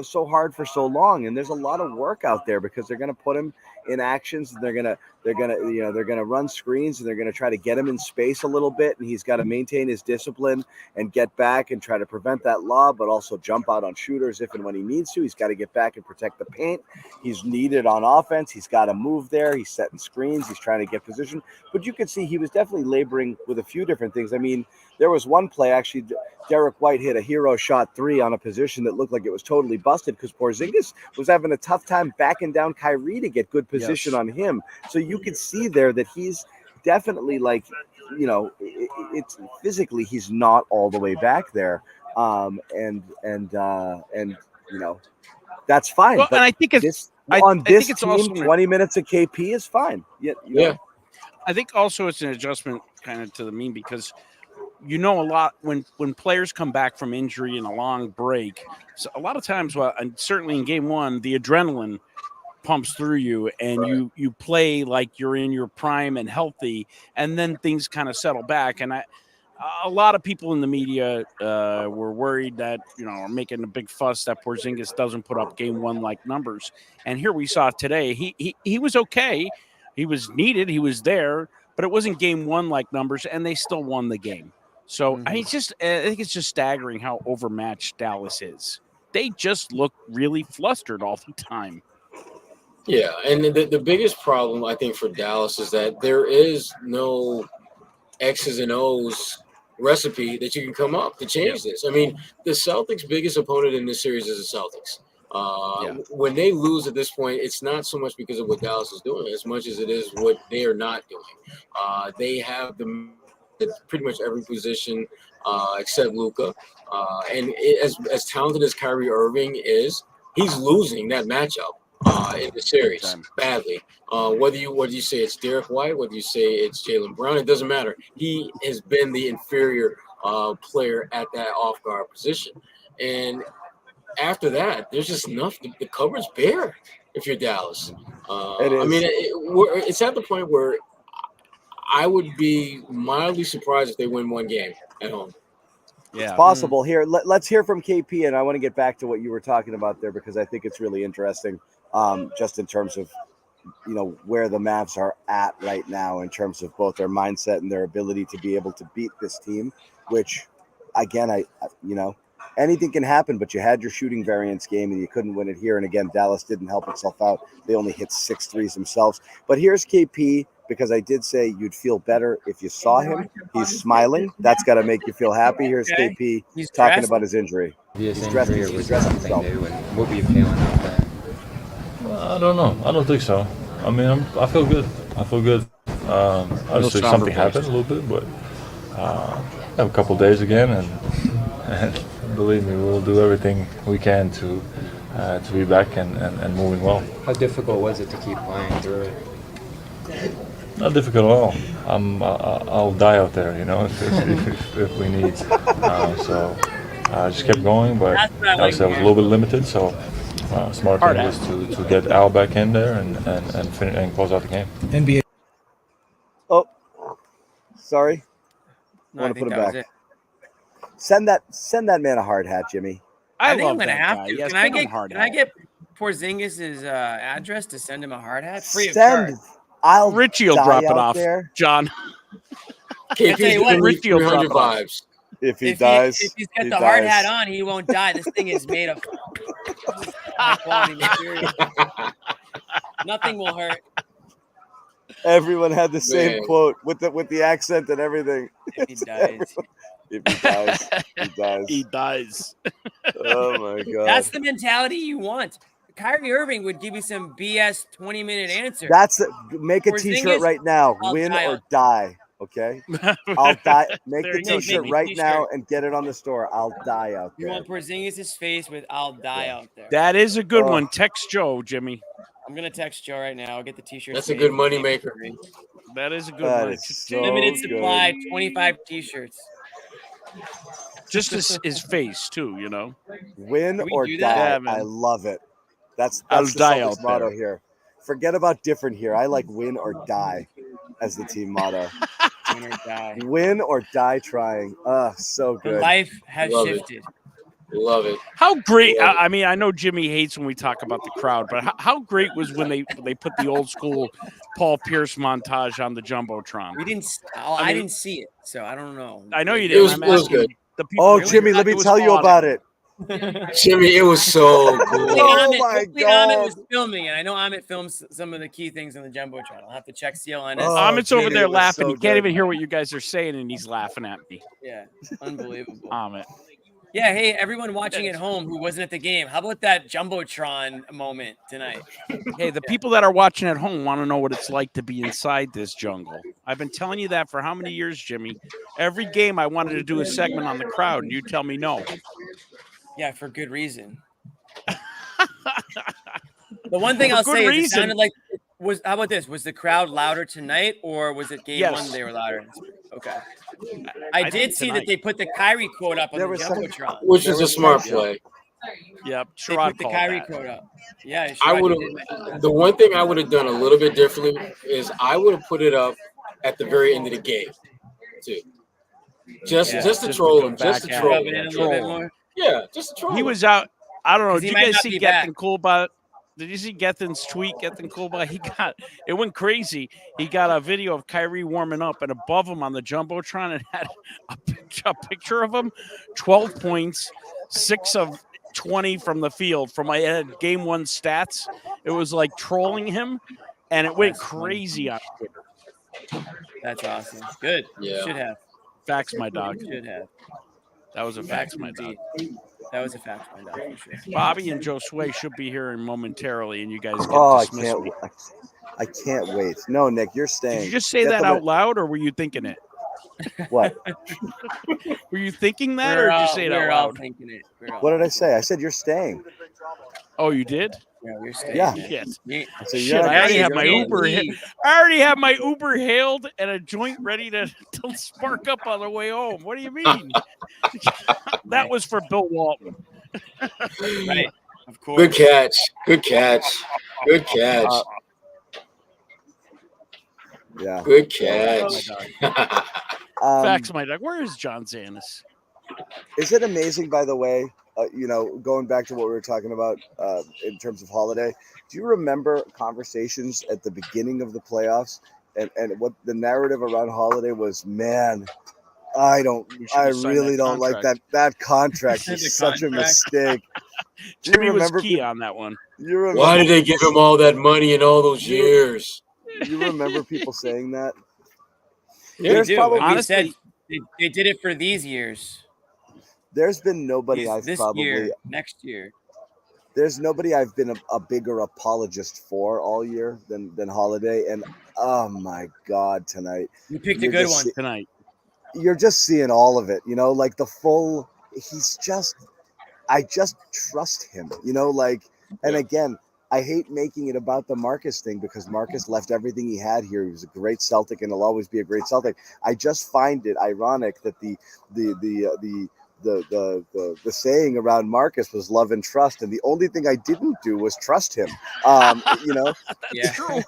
so hard for so long, and there's a lot of work out there because they're going to put him in actions, and they're going to They're gonna run screens and they're gonna try to get him in space a little bit, and he's got to maintain his discipline and get back and try to prevent that lob, but also jump out on shooters if and when he needs to. He's got to get back and protect the paint. He's needed on offense. He's got to move there. He's setting screens. He's trying to get position. But you could see he was definitely laboring with a few different things. I mean, there was one play actually. Derrick White hit a hero shot 3 on a position that looked like it was totally busted because Porzingis was having a tough time backing down Kyrie to get good position on him. So you could see there that he's definitely like, it's physically he's not all the way back there, and that's fine. Well, but and I think it's this team, also 20 minutes of KP is fine. Yeah. I think also it's an adjustment kind of to the mean because a lot when players come back from injury and a long break. So a lot of times, and certainly in game 1, the adrenaline pumps through you and you play like you're in your prime and healthy, and then things kind of settle back. And a lot of people in the media were worried that, are making a big fuss that Porzingis doesn't put up game 1 like numbers. And here we saw today, he was okay. He was needed. He was there, but it wasn't game 1 like numbers, and they still won the game. So I think it's just staggering how overmatched Dallas is. They just look really flustered all the time. Yeah, and the biggest problem, I think, for Dallas is that there is no X's and O's recipe that you can come up to change this. I mean, the Celtics' biggest opponent in this series is the Celtics. When they lose at this point, it's not so much because of what Dallas is doing as much as it is what they are not doing. They have pretty much every position except Luka. And as talented as Kyrie Irving is, he's losing that matchup in the series badly. Whether you say it's Derrick White, whether you say it's Jaylen Brown, it doesn't matter. He has been the inferior player at that off-guard position. And after that, there's just nothing. The cupboard's bare if you're Dallas. I mean, it's at the point where I would be mildly surprised if they win one game at home. Yeah, it's possible. Here, let's hear from KP, and I want to get back to what you were talking about there because I think it's really interesting, just in terms of where the Mavs are at right now in terms of both their mindset and their ability to be able to beat this team. Which, again, anything can happen, but you had your shooting variance game and you couldn't win it here. And again, Dallas didn't help itself out. They only hit 6 threes themselves. But here's KP, because I did say you'd feel better if you saw him. He's smiling. That's got to make you feel happy. Here's KP talking about his injury. He's dressed himself. What were you feeling out there? I don't know. I don't think so. I mean, I feel good. Obviously, something happened a little bit, but have a couple days again, and believe me, we'll do everything we can to be back and moving well. How difficult was it to keep playing through it? Not difficult at all. I'll die out there, if we need. So I just kept going, but obviously I was a little bit limited. So smart thing was to get Al back in there and finish and close out the game. NBA. Oh, sorry. No, want to put him back. Send that man a hard hat, Jimmy. I think I'm gonna have to. Can I get Porzingis' address to send him a hard hat free of charge? Richie will drop it off there. John. Richie will drop it off. If he dies, if he's got the hard hat on, he won't die. This thing is made of high quality material. Nothing will hurt. Everyone had the same quote with the accent and everything. If he dies. If he dies, he dies. He dies. Oh my God. That's the mentality you want. Kyrie Irving would give you some BS 20-minute answer. Make a T-shirt right now. Win or die. Okay. I'll die. Make the T-shirt right now and get it on the store. I'll die out there. You want Porzingis' face with "I'll die" out there. That is a good one. Text Joe, Jimmy. I'm gonna text Joe right now. I'll get the T-shirt. That's a good money maker. That is a good one. So limited supply, 25 T-shirts. Just his face too, Win or die. I love it. That's I'll the die Celtics out motto there. here. Forget about different here. I like win or die as the team motto. Win or die. Win or die trying. So good. Life has shifted. Love it. How great! I mean, I know Jimmy hates when we talk about the crowd, but how great was when they put the old school Paul Pierce montage on the jumbotron. We didn't. I didn't see it, so I don't know. I know you It didn't. was, I'm it was asking good. the people. Oh, that Jimmy, thought let me it was tell you about awesome. it. Jimmy, it was so cool. Oh my Hopefully Amit God. was filming, and I know Amit films some of the key things on the jumbotron. I'll have to check CLNS. Oh, Amit's over Jimmy, there it was laughing. so He can't good. even hear what you guys are saying, and he's laughing at me. Yeah, unbelievable. Amit. Yeah, hey, everyone watching at home who wasn't at the game, how about that jumbotron moment tonight? Hey, the people that are watching at home want to know what it's like to be inside this jungle. I've been telling you that for how many years, Jimmy? Every game I wanted to do a segment on the crowd, and you tell me no. Yeah, for good reason. The one thing For I'll good say is it reason. sounded like how about this? Was the crowd louder tonight, or was it game Yes. one they were louder? Okay. I did think see tonight. that they put the Kyrie quote up on There the was some- jumbotron. Which is a smart play. Yep, They Sherrod put the called Kyrie that. quote up. Yeah, I Sherrod, would you did. have. The one thing I would have done a little bit differently is I would have put it up at the very end of the game, too. Just to Just troll to him. go Just to back at troll Rub him. it him. in a little bit Troll him. more. Yeah, just to troll He him. was out. I don't know. 'Cause he Did you might guys not see be Gethin back. Coolbot? Did you see Gethin's tweet? Gethin Coolbot, it went crazy. He got a video of Kyrie warming up, and above him on the jumbotron, it had a picture of him, 12 points, 6 of 20 from the field. From my game one stats, it was like trolling him, and it went That's funny. crazy on Twitter. That's awesome. Good. Yeah. Should have. Facts, my dog. Should have. That was a fax, my dog. indeed. That was a fact, my dog, for sure. Bobby and Josue should be here momentarily, and you guys can Oh, dismiss me. I can't wait. No, Nick, you're staying. Did you just say Get that them out loud, or were you thinking it? What? Were you thinking that, or did you say it out We're all loud? thinking it. What did I say? I said you're staying. Oh, you did? Yeah, we're staying. Yeah. Shit. I said, Shit, you're not I already staying. have my Can't Uber. leave. I already have my Uber hailed and a joint ready to spark up on the way home. What do you mean? That was for Bill Walton. Right. Of course. Good catch. Good catch. Good catch. Yeah. Good catch. Facts, my dog. Where is John Zannis? Is it amazing, by the way, going back to what we were talking about in terms of Holiday, do you remember conversations at the beginning of the playoffs and what the narrative around Holiday was? Man, I really don't like that. That contract is such a mistake. Jimmy was key on that one. You remember, Why did they give him all that money in all those years? You remember people saying that? Yeah, we do. probably- And we said honestly- they did it for these years. There's been nobody This year, next year. There's nobody I've been a bigger apologist for all year than Holiday. And oh my God, tonight. You picked a You're good just one tonight. You're just seeing all of it, like the full, I just trust him, and again, I hate making it about the Marcus thing because Marcus left everything he had here. He was a great Celtic and he'll always be a great Celtic. I just find it ironic that the saying around Marcus was love and trust, and the only thing I didn't do was trust him. Yeah. True.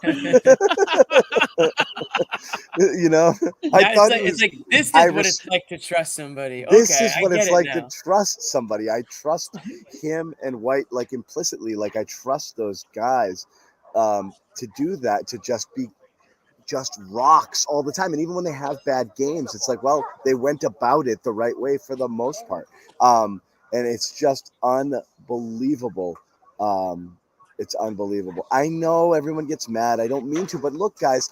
I thought it's like this is what it's like to trust somebody. This Okay, is what I it's get like it now. to trust somebody. I trust him and White, like implicitly, like I trust those guys to do that, to just be just rocks all the time. And even when they have bad games, it's like, well, they went about it the right way for the most part. And it's just unbelievable. It's unbelievable. I know everyone gets mad. I don't mean to, but look, guys,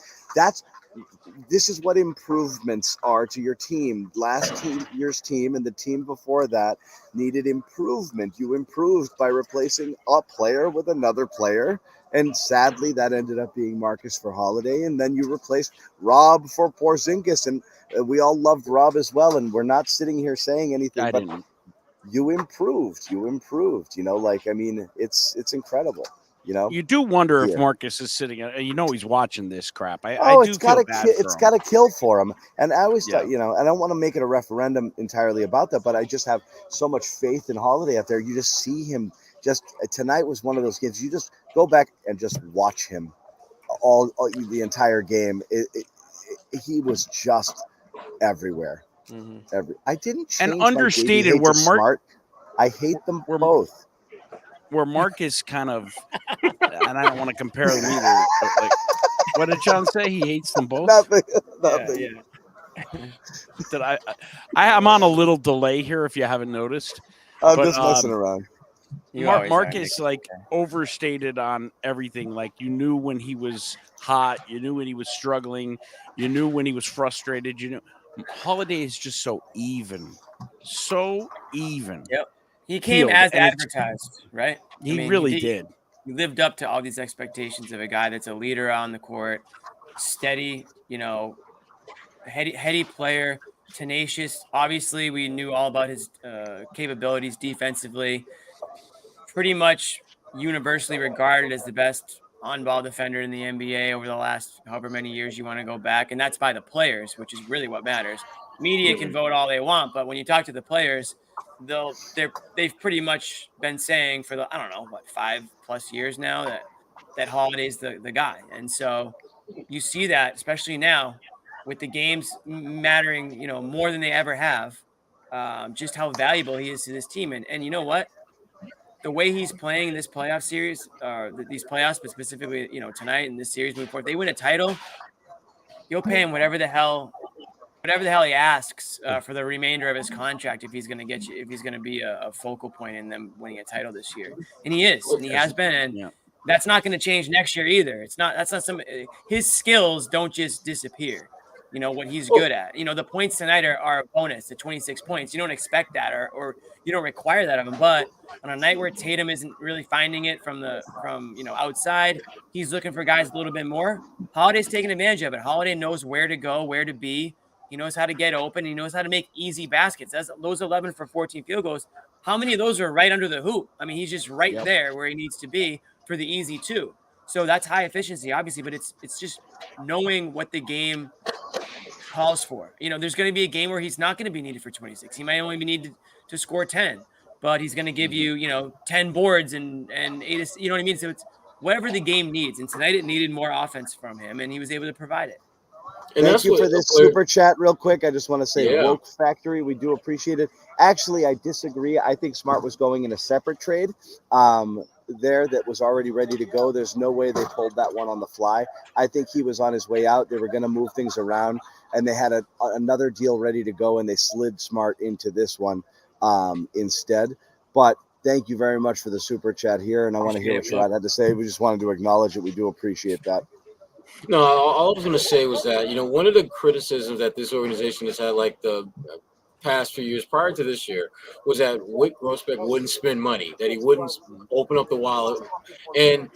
this is what improvements are to your team. Last year's team and the team before that needed improvement. You improved by replacing a player with another player. And sadly, that ended up being Marcus for Holiday. And then you replaced Rob for Porzingis. And we all loved Rob as well. And we're not sitting here saying anything, but you improved. It's incredible. You do wonder if Marcus is sitting. He's watching this crap. It's got to kill for him. And I always thought, I don't want to make it a referendum entirely about that, but I just have so much faith in Holiday out there. You just see him. Just tonight was one of those games. You just go back and just watch him all the entire game. He was just everywhere. Mm-hmm. I didn't change and understated where Smart. I hate them both. Where Marcus kind of, and I don't want to compare them either, but What did John say? He hates them both. Nothing. That I'm on a little delay here. If you haven't noticed, I'm just messing around. Mark is like overstated on everything. Like you knew when he was hot, you knew when he was struggling, you knew when he was frustrated. You know, Holiday is just so even. Yep. He came as advertised, right? He really did. He lived up to all these expectations of a guy that's a leader on the court, steady, heady player, tenacious. Obviously, we knew all about his capabilities defensively. Pretty much universally regarded as the best on-ball defender in the NBA over the last however many years you want to go back. And that's by the players, which is really what matters. Media can vote all they want, but when you talk to the players, they've pretty much been saying for the 5+ years now that Holiday's the guy. And so you see that, especially now with the games mattering, more than they ever have, just how valuable he is to this team. And you know what? The way he's playing in this playoff series, these playoffs, but specifically, tonight in this series moving forward, they win a title, you'll pay him whatever the hell he asks for the remainder of his contract if he's going to be a focal point in them winning a title this year. And he is, and he has been, and that's not going to change next year either. His skills don't just disappear. What he's good at. The points tonight are a bonus, the 26 points. You don't expect that or you don't require that of him. But on a night where Tatum isn't really finding it from outside, he's looking for guys a little bit more. Holiday's taking advantage of it. Holiday knows where to go, where to be. He knows how to get open. He knows how to make easy baskets. Those 11 for 14 field goals, how many of those are right under the hoop? I mean, he's just right there where he needs to be for the easy two. So that's high efficiency, obviously, but it's just knowing what the game calls for. There's going to be a game where he's not going to be needed for 26. He might only be needed to score 10, but he's going to give you, 10 boards and 8, you know what I mean? So it's whatever the game needs. And tonight it needed more offense from him, and he was able to provide it. And thank you for this super chat real quick. I just want to say Woke Factory, we do appreciate it. Actually, I disagree. I think Smart was going in a separate trade there that was already ready to go. There's no way they pulled that one on the fly. I think he was on his way out. They were going to move things around, and they had another deal ready to go, and they slid Smart into this one instead. But thank you very much for the super chat here, and I want to hear what Sherrod had to say. We just wanted to acknowledge it. We do appreciate that. No, all I was going to say was that, one of the criticisms that this organization has had, like the past few years prior to this year, was that Wyc Grousbeck wouldn't spend money, that he wouldn't open up the wallet. And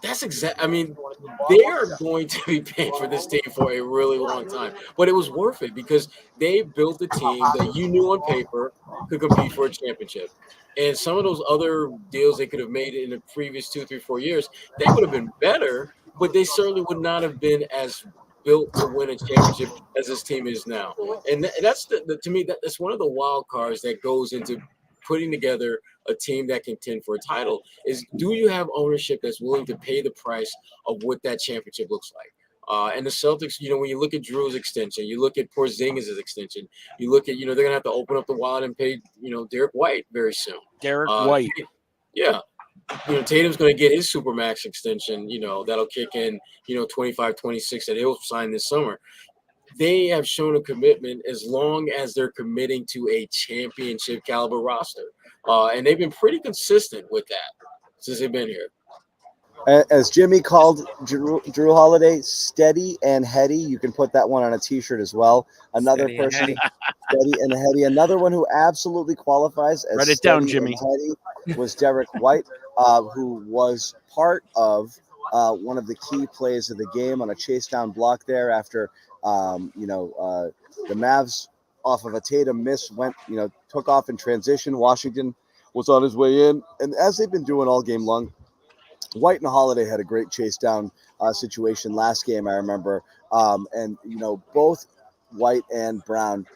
that's they are going to be paying for this team for a really long time. But it was worth it because they built a team that you knew on paper could compete for a championship. And some of those other deals they could have made in the previous 2, 3, 4 years, they would have been better, but they certainly would not have been as built to win a championship as this team is now. And that's to me, that's one of the wild cards that goes into putting together a team that can contend for a title is, do you have ownership that's willing to pay the price of what that championship looks like? And the Celtics, when you look at Jrue's extension, you look at Porzingis' extension, you look at, they're going to have to open up the wallet and pay, Derrick White very soon. Derrick White. Yeah. Tatum's going to get his Supermax extension, that'll kick in, 25, 26 that he'll sign this summer. They have shown a commitment as long as they're committing to a championship caliber roster. And they've been pretty consistent with that since they've been here. As Jimmy called Jrue Holiday, steady and heady. You can put that one on a T-shirt as well. Another steady person, steady and heady. Another one who absolutely qualifies as write it down, Jimmy. Heady was Derrick White, who was part of one of the key plays of the game on a chase down block there after the Mavs off of a Tatum miss took off in transition. Washington was on his way in, and as they've been doing all game long, White and Holiday had a great chase down situation last game, I remember. And both White and Brown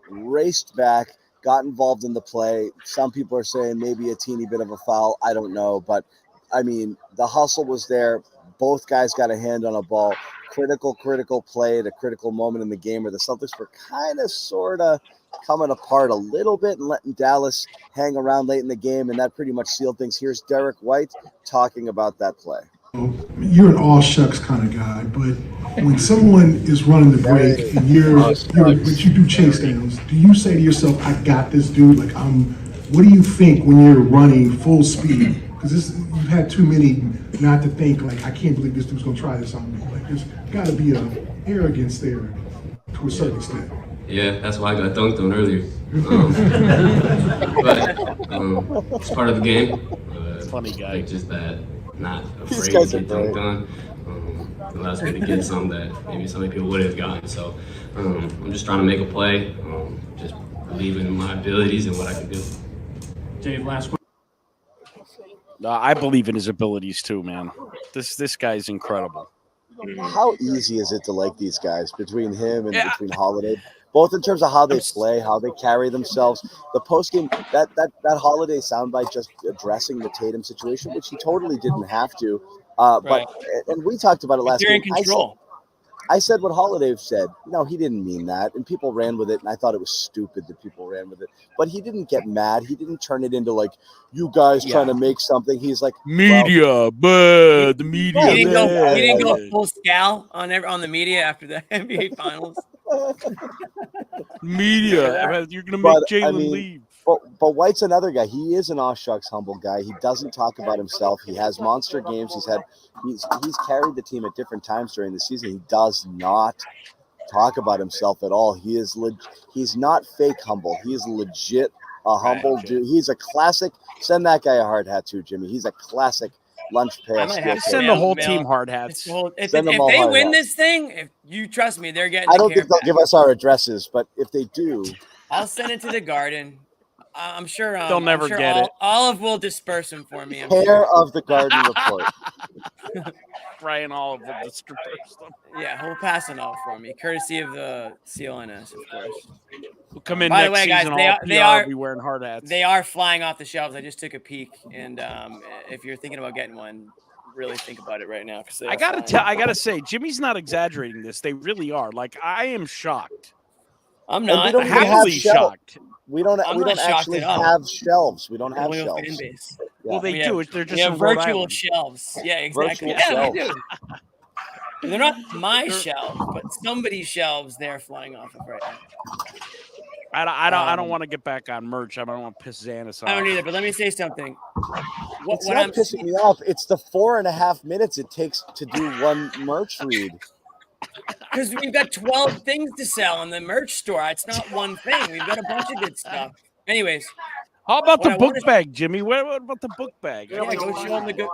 raced back, got involved in the play. Some people are saying maybe a teeny bit of a foul. I don't know. But, the hustle was there. Both guys got a hand on a ball. Critical play at a critical moment in the game where the Celtics were kind of sort of coming apart a little bit and letting Dallas hang around late in the game, and that pretty much sealed things. Here's Derrick White talking about that play. You're an all shucks kind of guy, but when someone is running the break and but you do chase downs, do you say to yourself, "I got this, dude"? Like, what do you think when you're running full speed? Because you've had too many not to think like, "I can't believe this dude's gonna try this on me." Like, there's got to be a arrogance there to a certain extent. Yeah, that's why I got dunked on earlier. But it's part of the game. Funny guy. Like just that, not afraid to get dunked on. Allows me to get some that maybe some people would have gotten. So I'm just trying to make a play. Just believing in my abilities and what I can do. Dave, last question. I believe in his abilities too, man. This guy's incredible. How easy is it to like these guys between him and between Holiday? Both in terms of how they play, how they carry themselves. The postgame, that Holiday soundbite just addressing the Tatum situation, which he totally didn't have to. But we talked about it last You're game. in control. I said what Holiday said. No, he didn't mean that. And people ran with it, and I thought it was stupid that people ran with it. But he didn't get mad. He didn't turn it into like, you guys trying to make something. He's like, media, but the media. He didn't go full scowl on the media after the NBA Finals. Media, you're gonna make Jalen leave. But White's another guy. He is an aw shucks humble guy. He doesn't talk about himself. He has monster games. He's carried the team at different times during the season. He does not talk about himself at all. He's not fake humble. He is legit a humble dude. He's a classic. Send that guy a hard hat too, Jimmy. He's a classic lunch pail. I might have to send the whole team hard hats. If they win this thing, if you trust me, they're getting. I don't think they'll give us our addresses, but if they do, I'll send it to the Garden. I'm sure they'll never get it. Olive will disperse them for me. Of the Garden report. Brian Olive will disperse them. Yeah, he'll pass it off for me, courtesy of the CLNS, of course. We'll come in By next the way, guys, season. they are be wearing hard hats. They are flying off the shelves. I just took a peek, and if you're thinking about getting one, really think about it right now. Because I gotta say, Jimmy's not exaggerating this. They really are. Like, I am shocked. I'm not happily shocked. We don't actually have shelves. We don't have shelves. Yeah. Well, they do. They're just virtual shelves. Yeah, exactly. Virtual we do. They're not my shelves, but somebody's shelves they're flying off of right now. I don't want to get back on merch. I don't want to piss Zannis off. I don't either, but let me say something. It's not pissing me off. It's the 4.5 minutes it takes to do one merch read. Because we've got 12 things to sell in the merch store. It's not one thing. We've got a bunch of good stuff. Anyways. How about the book bag, Jimmy? What about the book bag? Yeah, go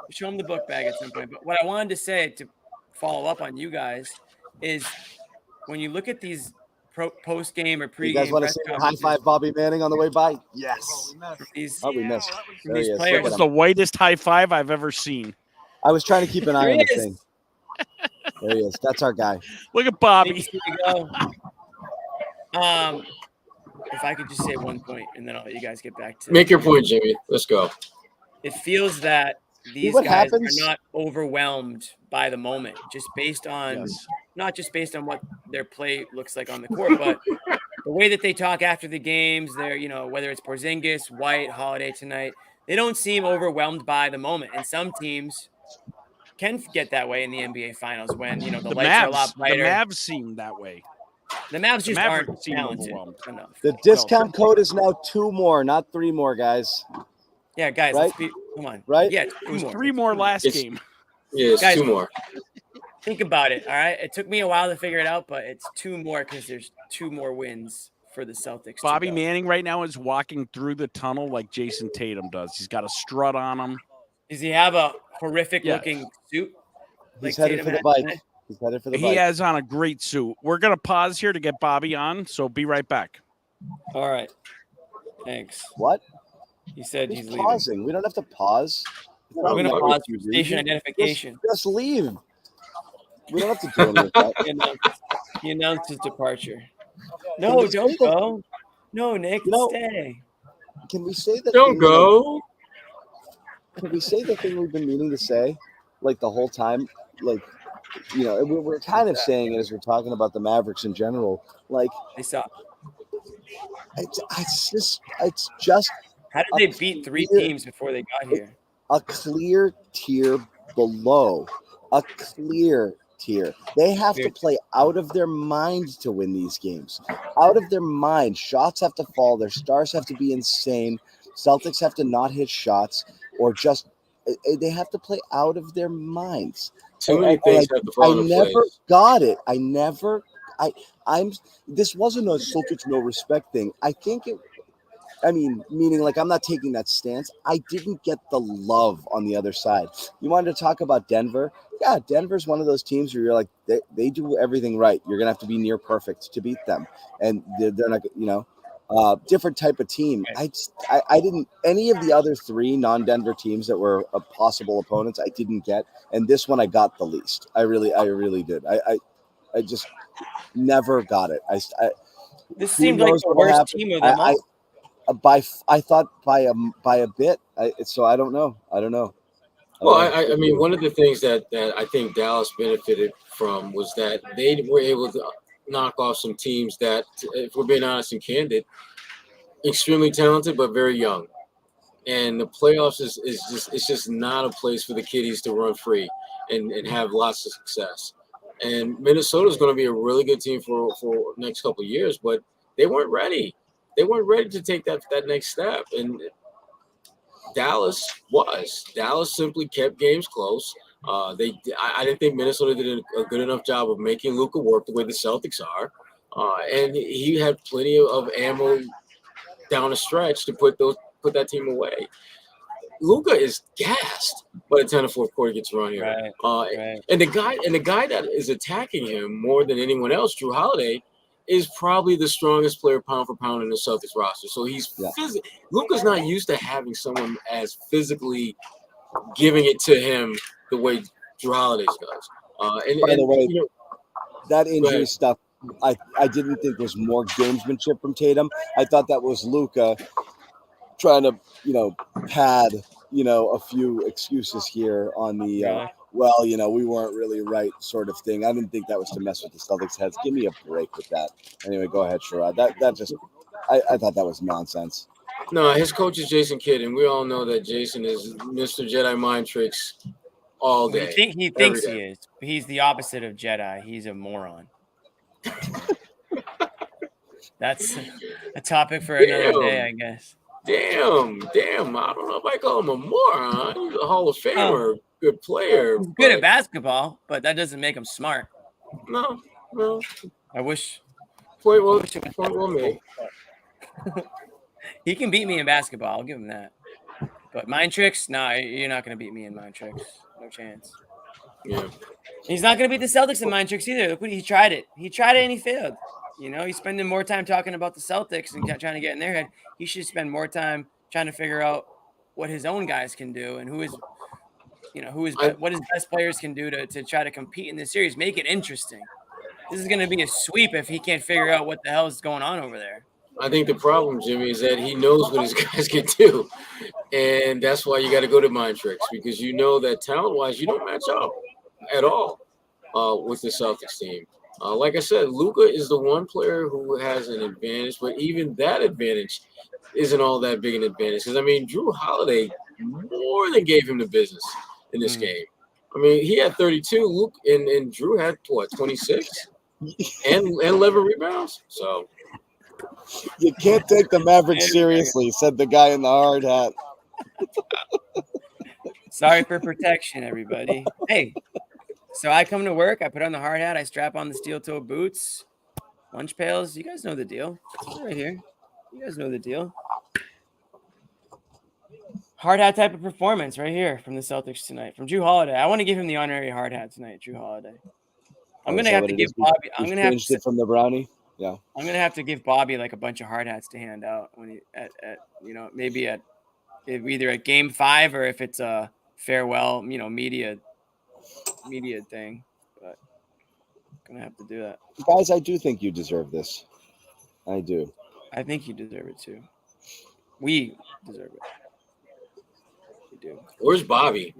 show him the book bag at some point. But what I wanted to say to follow up on you guys is when you look at these post-game or pre-game. You guys want to say high five Bobby Manning on the way by? Yes. We missed. These players. That was the whitest high five I've ever seen. I was trying to keep an eye on the thing. There he is. That's our guy. Look at Bobby. If I could just say one point, and then I'll let you guys get back to make your point, Jimmy. Let's go. It feels that these guys are not overwhelmed by the moment, just based on not just based on what their play looks like on the court, but the way that they talk after the games. They're, whether it's Porzingis, White, Holiday tonight, they don't seem overwhelmed by the moment. And some teams can get that way in the NBA Finals when the lights are a lot brighter. The Mavs seem that way. The Mavs just aren't talented enough. The discount code is now 2 more, not 3 more, guys. Yeah, guys, right? Come on. Right? Yeah, it was 3 more last game. Yeah, it's guys, 2 more. Think about it, all right? It took me a while to figure it out, but it's 2 more because there's 2 more wins for the Celtics. Bobby Manning right now is walking through the tunnel like Jayson Tatum does. He's got a strut on him. Does he have a horrific looking suit? He's headed for the bike. He's headed for the bike. He has on a great suit. We're going to pause here to get Bobby on, so be right back. All right. Thanks. What? He said he's pausing. Leaving. We don't have to pause. We're going to pause for station identification. Just leave. We don't have to do anything with that. He announced his departure. No, don't go. No, Nick, stay. Can we say that? Don't go. Can we say the thing we've been meaning to say, like the whole time? Like, we're kind of saying it as we're talking about the Mavericks in general. Like, they suck. It's just. How did they beat 3 teams before they got here? A clear tier below a clear tier. They have to play out of their mind to win these games. Out of their mind. Shots have to fall. Their stars have to be insane. Celtics have to not hit shots or just they have to play out of their minds. Too many things have to fall into never place. got it. This wasn't a Celtics no respect thing. Meaning like I'm not taking that stance. I didn't get the love on the other side. You wanted to talk about Denver? Yeah, Denver's one of those teams where you're like, they do everything right. You're going to have to be near perfect to beat them. And they're not, different type of team. I didn't, any of the other three non-Denver teams that were possible opponents, I didn't get. And this one I got the least. I really did. I just never got it. This seemed like the worst team of them all. I thought by a bit. So I don't know. Well, I mean, one of the things that I think Dallas benefited from was that they were able to knock off some teams that, if we're being honest and candid, extremely talented but very young. And the playoffs is just not a place for the kiddies to run free and have lots of success. And Minnesota is going to be a really good team for next couple of years, but they weren't ready. They weren't ready to take that next step. And Dallas was. Dallas simply kept games close. I didn't think Minnesota did a good enough job of making Luka work the way the Celtics are. And he had plenty of ammo down the stretch to put that team away. Luka is gassed by the time the fourth quarter gets run here. Right. And the guy that is attacking him more than anyone else, Jrue Holiday, is probably the strongest player pound for pound in the Celtics roster. So Luka's not used to having someone as physically giving it to him the way Jrue Holiday does. By the way, that injury stuff, I didn't think was more gamesmanship from Tatum. I thought that was Luka trying to, pad, a few excuses here on the we weren't really right sort of thing. I didn't think that was to mess with the Celtics heads. Give me a break with that. Anyway, go ahead, Sherrod. That just I thought that was nonsense. No, his coach is Jason Kidd, and we all know that Jason is Mr. Jedi mind tricks all day. He thinks he is. He's the opposite of Jedi. He's a moron. That's a topic for another day, I guess. Damn. I don't know if I call him a moron. He's a Hall of Famer, good player. He's good at basketball, but that doesn't make him smart. No. I wish. Point well made. He can beat me in basketball. I'll give him that. But mind tricks? No, you're not going to beat me in mind tricks. No chance. Yeah. He's not going to beat the Celtics in mind tricks either. Look what he tried it. He tried it and he failed. He's spending more time talking about the Celtics and trying to get in their head. He should spend more time trying to figure out what his own guys can do and what his best players can do to try to compete in this series. Make it interesting. This is going to be a sweep if he can't figure out what the hell is going on over there. I think the problem, Jimmy, is that he knows what his guys can do. And that's why you got to go to mind tricks, because you know that talent-wise, you don't match up at all with the Celtics team. Like I said, Luka is the one player who has an advantage, but even that advantage isn't all that big an advantage. Because, Jrue Holiday more than gave him the business in this game. He had 32, Luke, and Jrue had, 26? and 11 rebounds. So you can't take the Mavericks seriously, said the guy in the hard hat. Sorry for protection, everybody. Hey. So I come to work, I put on the hard hat, I strap on the steel-toe boots, lunch pails. You guys know the deal. It's right here. You guys know the deal. Hard hat type of performance right here from the Celtics tonight. From Jrue Holiday. I want to give him the honorary hard hat tonight, Jrue Holiday. I'm going to have to give Bobby. I'm going to have to from the brownie. Yeah. I'm going to have to give Bobby like a bunch of hard hats to hand out when he maybe either at game 5 or if it's a farewell, media thing, but I'm gonna have to do that. Guys, I do think you deserve this. I do. I think you deserve it too. We deserve it. We do. Where's Bobby?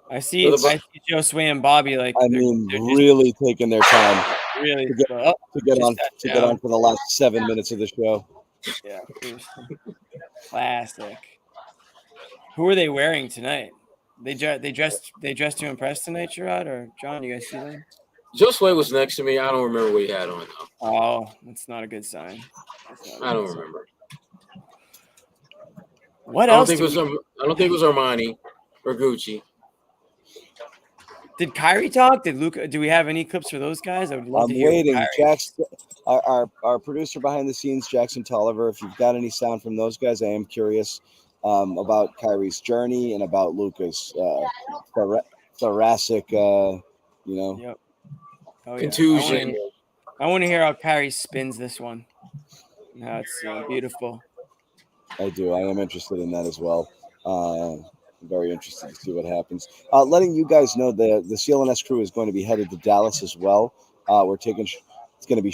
I see Josue and Bobby they're really taking their time. Really to get on for the last 7 minutes of the show. Yeah. Classic. Who are they wearing tonight? They dressed to impress tonight, Sherrod or John. You guys see them? Josue was next to me. I don't remember what he had on though. Oh, that's not a good sign. I don't remember. What I don't else? think it was Armani or Gucci. Did Kyrie talk? Did Luka? Do we have any clips for those guys? I would love to hear. I'm waiting. Jackson, our producer behind the scenes, Jackson Tolliver. If you've got any sound from those guys, I am curious about Kyrie's journey and about Luka's thoracic, Yep. Oh, contusion. Yeah. I want to hear how Kyrie spins this one. That's beautiful. I do. I am interested in that as well. Very interested to see what happens. Letting you guys know the CLNS crew is going to be headed to Dallas as well. We're taking. It's going to be.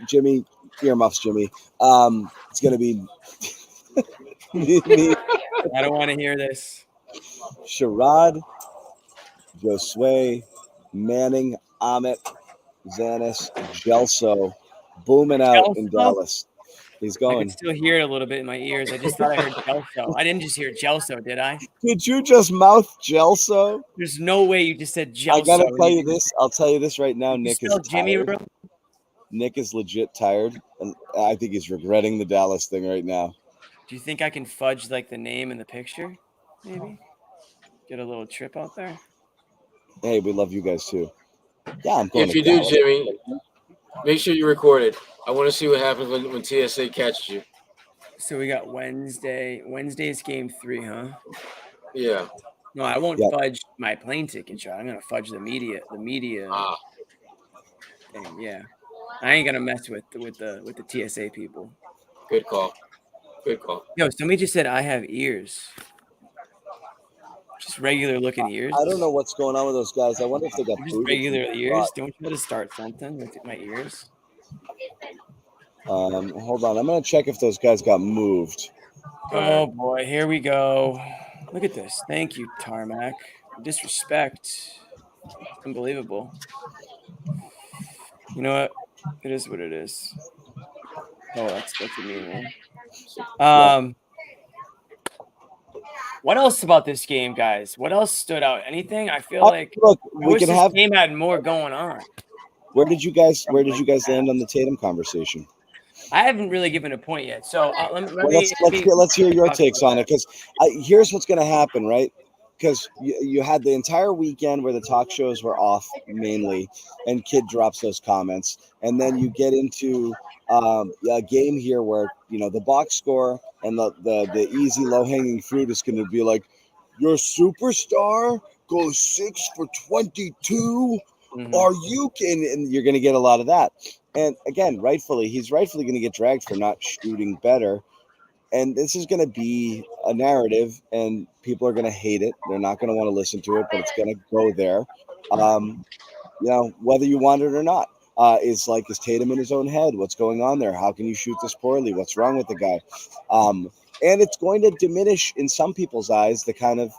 Jimmy, earmuffs, Jimmy. It's going to be. I don't want to hear this. Sherrod, Josue, Manning, Amit, Zannis, Gelso, booming out in Dallas. He's going. I can still hear it a little bit in my ears. I just thought I heard Gelso. I didn't just hear Gelso, did I? Did you just mouth Gelso? There's no way you just said Gelso. I gotta tell you this. I'll tell you this right now. Nick is Jimmy. tired. Nick is legit tired, and I think he's regretting the Dallas thing right now. Do you think I can fudge like the name and the picture? Maybe get a little trip out there. Hey, we love you guys too. Yeah, I'm going. If you do, Jimmy, make sure you record it. I want to see what happens when TSA catches you. So we got Wednesday. Wednesday's game 3, huh? Yeah. No, I won't fudge my plane ticket shot. I'm gonna fudge the media. Thing. Yeah. I ain't gonna mess with the TSA people. Good call. Good call. Yo, somebody just said I have ears. Just regular looking ears. I don't know what's going on with those guys. I wonder if they got just regular ears. Don't you want to start something with my ears? Hold on. I'm gonna check if those guys got moved. Oh boy, here we go. Look at this. Thank you, Tarmac. Disrespect. Unbelievable. You know what? It is what it is. Oh, that's a mean one. What else about this game, guys? What else stood out? Anything? I feel like this game had more going on. Where did you guys land on the Tatum conversation? I haven't really given a point yet. So let's hear your takes on it, because here's what's going to happen, right? Because you had the entire weekend where the talk shows were off mainly, and Kid drops those comments, and then you get into a game here where the box score and the easy low hanging fruit is going to be like, your superstar goes 6 for 22. Are you kidding? And you're going to get a lot of that. And again, he's rightfully going to get dragged for not shooting better. And this is going to be a narrative, and people are going to hate it. They're not going to want to listen to it, but it's going to go there. Whether you want it or not. Is Tatum in his own head? What's going on there? How can you shoot this poorly? What's wrong with the guy? And it's going to diminish in some people's eyes the kind of,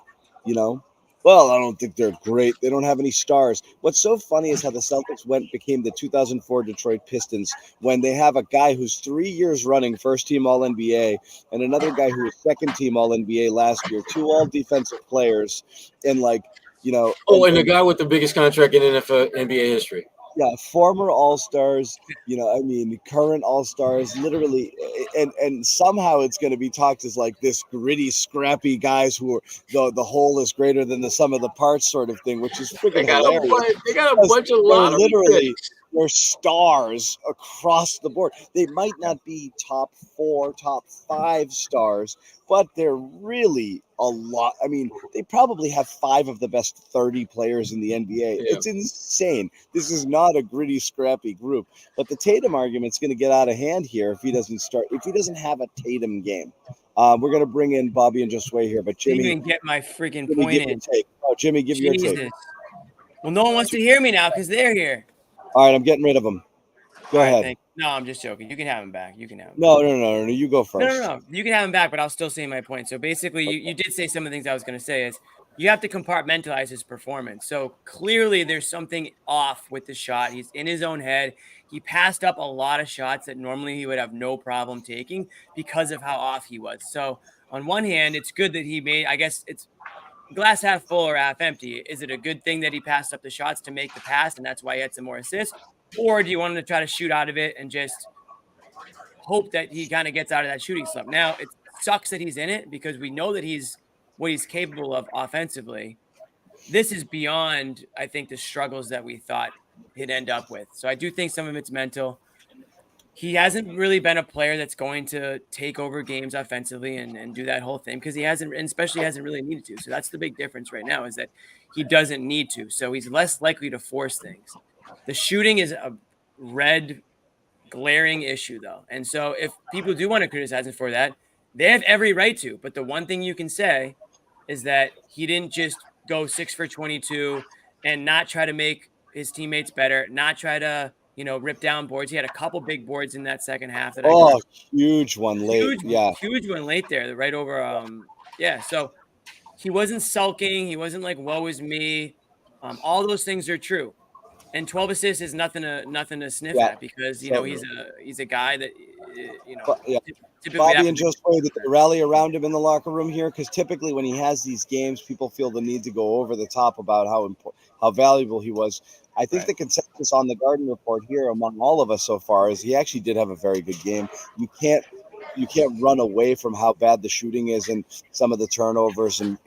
well, I don't think they're great. They don't have any stars. What's so funny is how the Celtics became the 2004 Detroit Pistons when they have a guy who's 3 years running first-team All-NBA and another guy who was second-team All-NBA last year, 2 all-defensive players, and and the guy with the biggest contract in NBA history. Yeah, former All-Stars, current All-Stars, literally, and somehow it's going to be talked as like this gritty, scrappy guys who are the whole is greater than the sum of the parts sort of thing, which is freaking hilarious. They got a bunch of literally they're stars across the board. They might not be top 4, top 5 stars, but they're really a lot. They probably have 5 of the best 30 players in the NBA. Yeah. It's insane. This is not a gritty, scrappy group. But the Tatum argument's going to get out of hand here if he doesn't have a Tatum game. We're going to bring in Bobby and Josue here, but Jimmy, you didn't get my freaking point in. Jimmy, give your take. Well, no one wants to hear me now because they're here. All right, I'm getting rid of them. Go ahead. No, I'm just joking. You can have him back. No. You go first. No. You can have him back, but I'll still say my point. So basically, you did say some of the things I was going to say is you have to compartmentalize his performance. So clearly there's something off with the shot. He's in his own head. He passed up a lot of shots that normally he would have no problem taking because of how off he was. So on one hand, it's good that he made, I guess it's glass half full or half empty? Is it a good thing that he passed up the shots to make the pass, and that's why he had some more assists? Or do you want him to try to shoot out of it and just hope that he kind of gets out of that shooting slump? Now, it sucks that he's in it because we know that he's what he's capable of offensively. This is beyond, I think, the struggles that we thought he'd end up with. So I do think some of it's mental. He hasn't really been a player that's going to take over games offensively and do that whole thing because he hasn't, and especially hasn't really needed to. So that's the big difference right now is that he doesn't need to. So he's less likely to force things. The shooting is a red glaring issue, though. And so if people do want to criticize him for that, they have every right to. But the one thing you can say is that he didn't just go 6 for 22 and not try to make his teammates better, not try to, rip down boards. He had a couple big boards in that second half. Huge one late. Huge one late there, right over. So he wasn't sulking. He wasn't like, woe is me. All those things are true. And 12 assists is nothing to sniff at because, he's a guy that, typically Bobby and Josue, that they rally around him in the locker room here, because typically when he has these games, people feel the need to go over the top about how valuable he was. I think the consensus on the Garden report here among all of us so far is he actually did have a very good game. You can't run away from how bad the shooting is and some of the turnovers and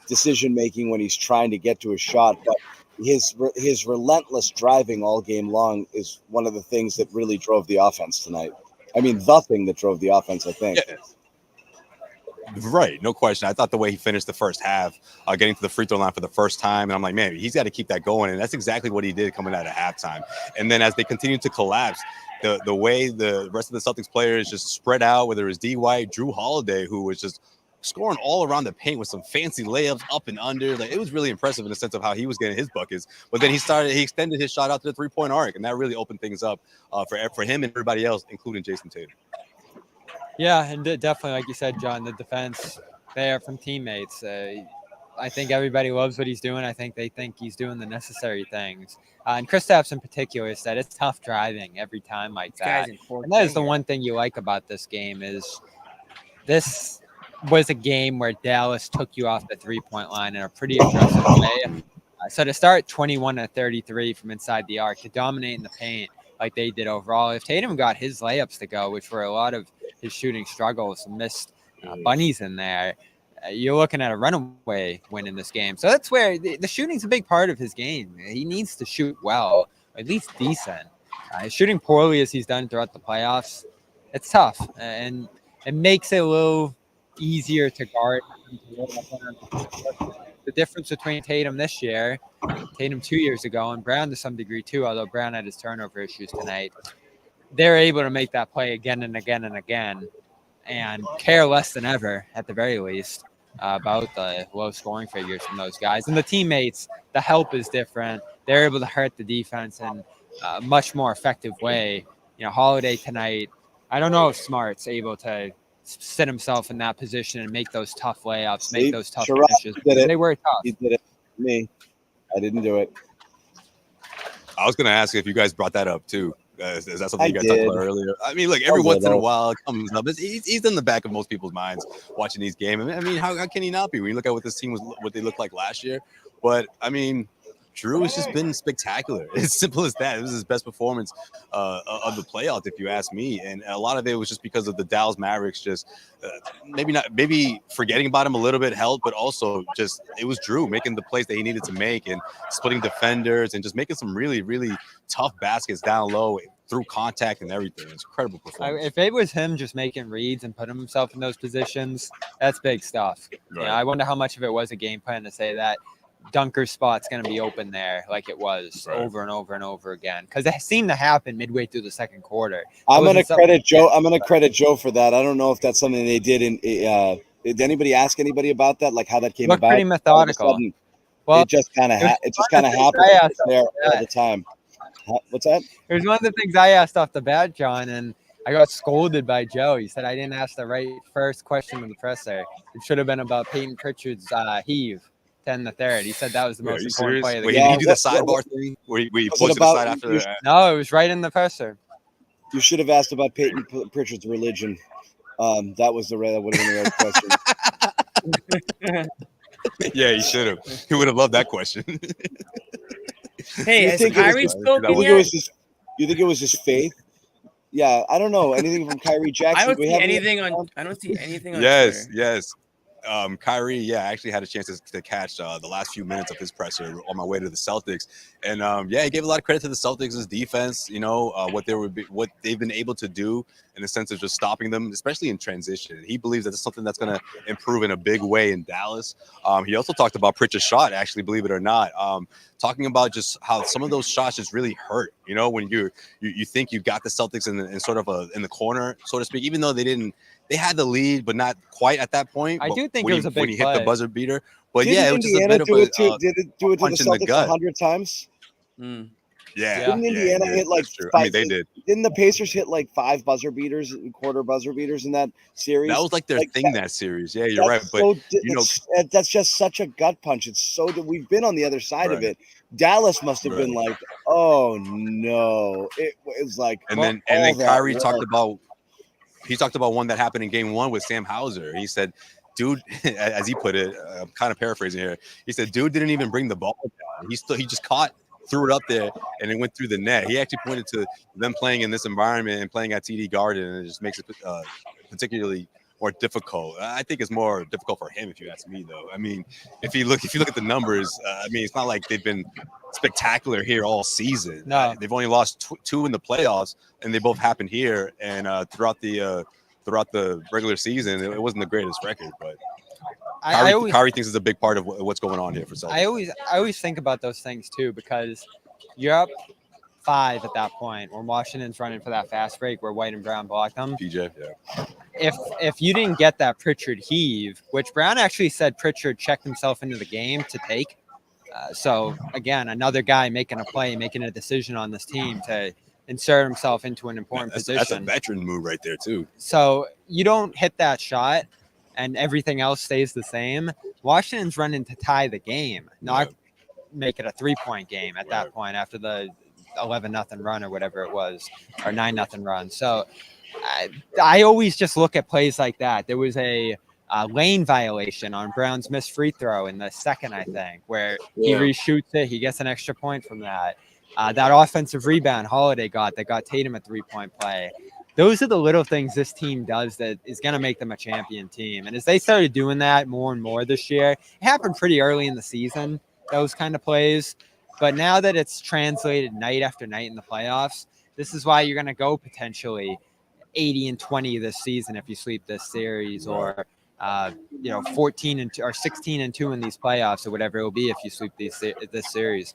decision making when he's trying to get to a shot, but his relentless driving all game long is one of the things that really drove the offense tonight. I mean, the thing that drove the offense, I think. Yeah. Right, no question. I thought the way he finished the first half, getting to the free throw line for the first time, and I'm like, man, he's got to keep that going, and that's exactly what he did coming out of halftime. And then as they continued to collapse, the way the rest of the Celtics players just spread out, whether it was D. White, Jrue Holiday, who was just scoring all around the paint with some fancy layups up and under. Like, it was really impressive in the sense of how he was getting his buckets. But then he extended his shot out to the three-point arc, and that really opened things up for him and everybody else, including Jayson Tatum. Yeah, and definitely, like you said, John, the defense there from teammates. I think everybody loves what he's doing. I think they think he's doing the necessary things. And Kristaps in particular said it's tough driving every time like that. And that is the one thing you like about this game is this was a game where Dallas took you off the three-point line in a pretty aggressive way. So to start 21-33 from inside the arc, to dominate in the paint like they did overall, if Tatum got his layups to go, which were a lot of his shooting struggles, some missed bunnies in there, you're looking at a runaway win in this game. So that's where the shooting's a big part of his game. He needs to shoot well, or at least decent. Shooting poorly as he's done throughout the playoffs, it's tough. And it makes it a little easier to guard. The difference between Tatum this year, Tatum 2 years ago, and Brown to some degree too, although Brown had his turnover issues tonight, they're able to make that play again and again and again and care less than ever, at the very least, about the low scoring figures from those guys. And the teammates, the help is different. They're able to hurt the defense in a much more effective way. Holiday tonight, I don't know if Smart's able to sit himself in that position and make those tough layups, make those tough finishes. They were tough. He did it for me. I didn't do it. I was going to ask if you guys brought that up too. Is that something you guys talked about earlier? I mean, look, every once in a while it comes up. He's in the back of most people's minds watching these games. I mean, how can he not be? When you look at what this team was, what they looked like last year. But I mean, Jrue has just been spectacular. It's simple as that. It was his best performance of the playoffs, if you ask me. And a lot of it was just because of the Dallas Mavericks just maybe forgetting about him a little bit helped, but also just it was Jrue making the plays that he needed to make and splitting defenders and just making some really, really tough baskets down low through contact and everything. It's incredible performance. If it was him just making reads and putting himself in those positions, that's big stuff. Right. I wonder how much of it was a game plan to say that dunker spot's going to be open there like it was over and over and over again, because it seemed to happen midway through the second quarter. I'm going to credit Joe. I'm going to credit Joe for that. I don't know if that's something they did. Did anybody ask anybody about that? Like how that came about? Pretty methodical. Well, it just kind of happened there all the time. What's that? It was one of the things I asked off the bat, John, and I got scolded by Joe. He said I didn't ask the right first question of the presser. It should have been about Peyton Pritchard's heave. 10-3. He said that was the most important play of the game. Did you do the sidebar thing where you pulled to the side after that? No, it was right in the presser. You should have asked about Peyton Pritchard's religion. That would have been the right question. Yeah, he should have. He would have loved that question. Hey, has Kyrie spoken yet? You think it was his faith? Yeah, I don't know anything from Kyrie Jackson. I don't see anything on Twitter. Yes. Kyrie, yeah, I actually had a chance to catch the last few minutes of his presser on my way to the Celtics, and yeah, he gave a lot of credit to the Celtics' defense. You know what they've been able to do in the sense of just stopping them, especially in transition. He believes that it's something that's going to improve in a big way in Dallas. He also talked about Pritchard's shot, actually, believe it or not, talking about just how some of those shots just really hurt. You know, when you think you got the Celtics in sort of in the corner, so to speak, even though they had the lead, but not quite at that point. I do think it was a big when he play. hit the buzzer beater. But Didn't yeah, it was just a Indiana bit of a did it do it to the punch in the Celtics gut. 100 times? Yeah. Didn't Indiana hit like that's true. five? I mean, they did. Didn't the Pacers hit like 5 buzzer beaters, quarter buzzer beaters in that series? That was like their thing that series. Yeah, you're right. But that's just such a gut punch. It's so that we've been on the other side of it. Dallas must have been like, oh no, it was like, and then Kyrie talked about. He talked about one that happened in Game 1 with Sam Hauser. He said, "Dude," as he put it, I'm kind of paraphrasing here. He said, "Dude didn't even bring the ball down. He just threw it up there, and it went through the net." He actually pointed to them playing in this environment and playing at TD Garden, and it just makes it particularly more difficult. I think it's more difficult for him, if you ask me, though. I mean, if you look at the numbers, I mean, it's not like they've been spectacular here all season. No, they've only lost 2 in the playoffs, and they both happened here. And throughout the regular season, it wasn't the greatest record, but Kyrie thinks it's a big part of what's going on here for Celtics. I always think about those things too, because you're up 5 at that point when Washington's running for that fast break where White and Brown blocked them. PJ, yeah. If you didn't get that Pritchard heave, which Brown actually said Pritchard checked himself into the game to take. So again, another guy making a play, making a decision on this team to insert himself into an important position. That's a veteran move right there too. So you don't hit that shot and everything else stays the same. Washington's running to tie the game, not make it a 3-point game at that point after the 11-0 run or whatever it was, or 9-0 run. So I always just look at plays like that. There was a lane violation on Brown's missed free throw in the second, I think, where he reshoots it. He gets an extra point from that. That offensive rebound Holiday got that got Tatum a 3-point play. Those are the little things this team does that is going to make them a champion team. And as they started doing that more and more this year, it happened pretty early in the season, those kind of plays. But now that it's translated night after night in the playoffs, this is why you're going to go potentially 80-20 this season if you sweep this series, or 14-2 or 16-2 in these playoffs, or whatever it will be if you sweep this series.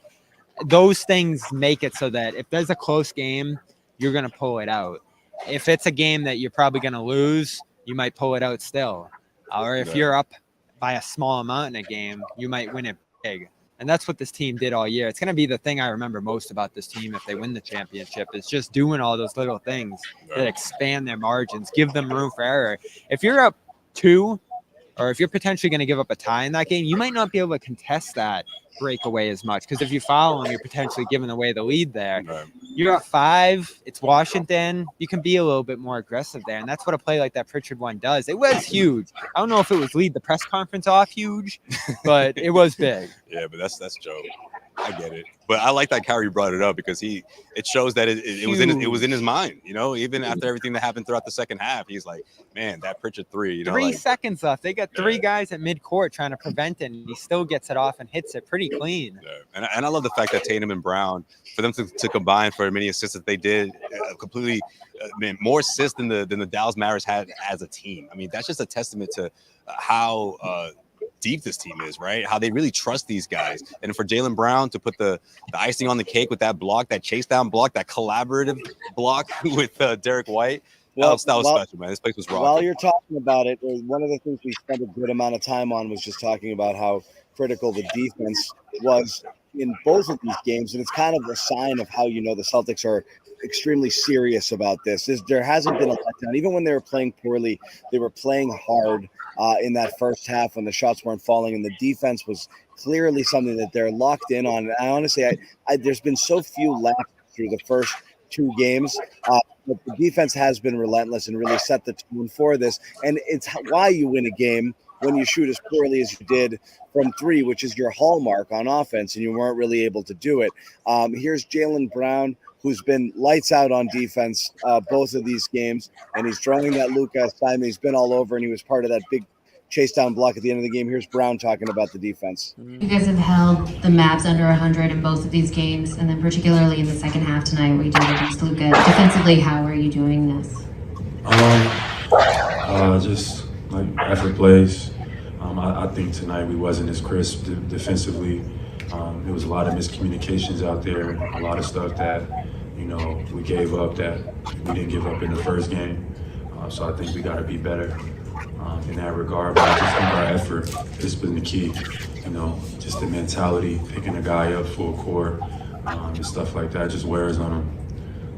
Those things make it so that if there's a close game, you're going to pull it out. If it's a game that you're probably going to lose, you might pull it out still. Or if you're up by a small amount in a game, you might win it big. And that's what this team did all year. It's going to be the thing I remember most about this team if they win the championship, is just doing all those little things that expand their margins, give them room for error. If you're up 2, or if you're potentially going to give up a tie in that game, you might not be able to contest that breakaway as much, because if you foul and you're potentially giving away the lead there, you're up 5, it's Washington, you can be a little bit more aggressive there, and that's what a play like that Pritchard one does. It was huge. I don't know if it was lead the press conference off huge, but it was big. Yeah, but that's Joe. I get it, but I like that Kyrie brought it up because it shows that it was in his mind. You know, even after everything that happened throughout the second half, he's like, man, that Pritchard 3. 3 seconds left. They got 3 guys at midcourt trying to prevent it, and he still gets it off and hits it pretty clean. Yeah. And I love the fact that Tatum and Brown, for them to combine for as many assists that they did, completely more assists than the Dallas Mavericks had as a team. I mean, that's just a testament to how deep this team is, right? How they really trust these guys. And for Jaylen Brown to put the icing on the cake with that block, that chase down block, that collaborative block with Derrick White, that was special, man. This place was rocking. While you're talking about it, one of the things we spent a good amount of time on was just talking about how critical the defense was in both of these games. And it's kind of a sign of how, the Celtics are extremely serious about this. There hasn't been a letdown. Even when they were playing poorly, they were playing hard in that first half when the shots weren't falling, and the defense was clearly something that they're locked in on. And I honestly, there's been so few laps through the first 2 games, but the defense has been relentless and really set the tone for this. And it's why you win a game when you shoot as poorly as you did from three, which is your hallmark on offense, and you weren't really able to do it. Here's Jaylen Brown, who's been lights out on defense both of these games, and he's drawing that Luka assignment. He's been all over, and he was part of that big chase down block at the end of the game. Here's Brown talking about the defense. You guys have held the Mavs under 100 in both of these games, and then particularly in the second half tonight where you did against Luka. Defensively, how are you doing this? Just like effort plays. I think tonight we wasn't as crisp defensively. There was a lot of miscommunications out there, a lot of stuff that, we gave up that we didn't give up in the first game. So I think we got to be better in that regard. But I just think our effort has been the key. Just the mentality, picking a guy up full court and stuff like that just wears on him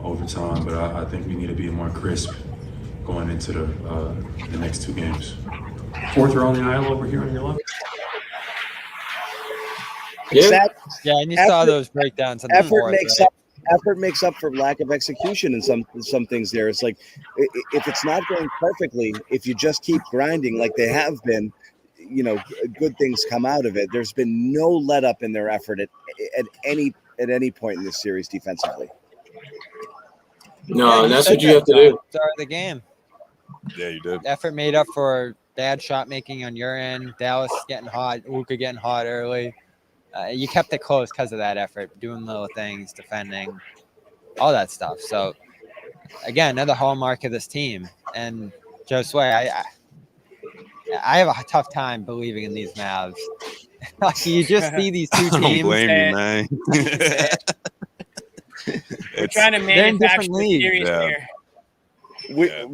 over time. But I think we need to be more crisp going into the next two games. Fourth row on the aisle over here on your left. Yeah, and you saw those breakdowns. On Effort makes up for lack of execution in some things there. It's like if it's not going perfectly, if you just keep grinding like they have been, good things come out of it. There's been no let up in their effort at any point in this series defensively. No, and that's what you have to do. Start of the game. Yeah, you did. Effort made up for bad shot making on your end. Dallas getting hot. Luka getting hot early. You kept it close because of that effort, doing little things, defending, all that stuff. So, again, another hallmark of this team. And Josue, I have a tough time believing in these Mavs. You just see these two teams. Don't blame me, man. We're trying to manufacture the series here.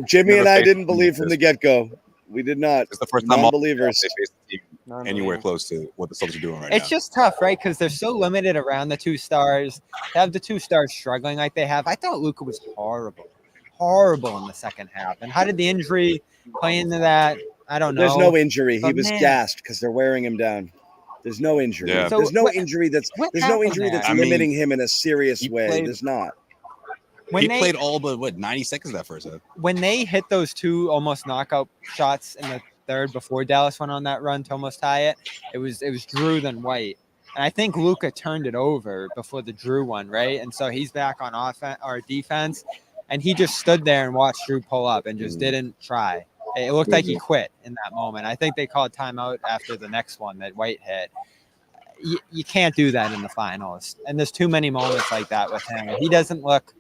Jimmy and I didn't believe from the get-go. We did not. It's the first time non-believers they faced a team anywhere close to what the Celtics are doing right now. It's just tough, right? Because they're so limited around the two stars. To have the two stars struggling like they have. I thought Luka was horrible in the second half. And how did the injury play into that? I don't know. There's no injury. But he was gassed because they're wearing him down. There's no injury. Yeah. There's no injury that's limiting him in a serious way. There's not. He played all but 90 seconds that first half. When they hit those two almost knockout shots in the third before Dallas went on that run to almost tie it, it was Jrue then White. And I think Luka turned it over before the Jrue one, right? And so he's back on offense or defense, and he just stood there and watched Jrue pull up and just didn't try. It looked like he quit in that moment. I think they called timeout after the next one that White hit. You can't do that in the finals. And there's too many moments like that with him. He doesn't look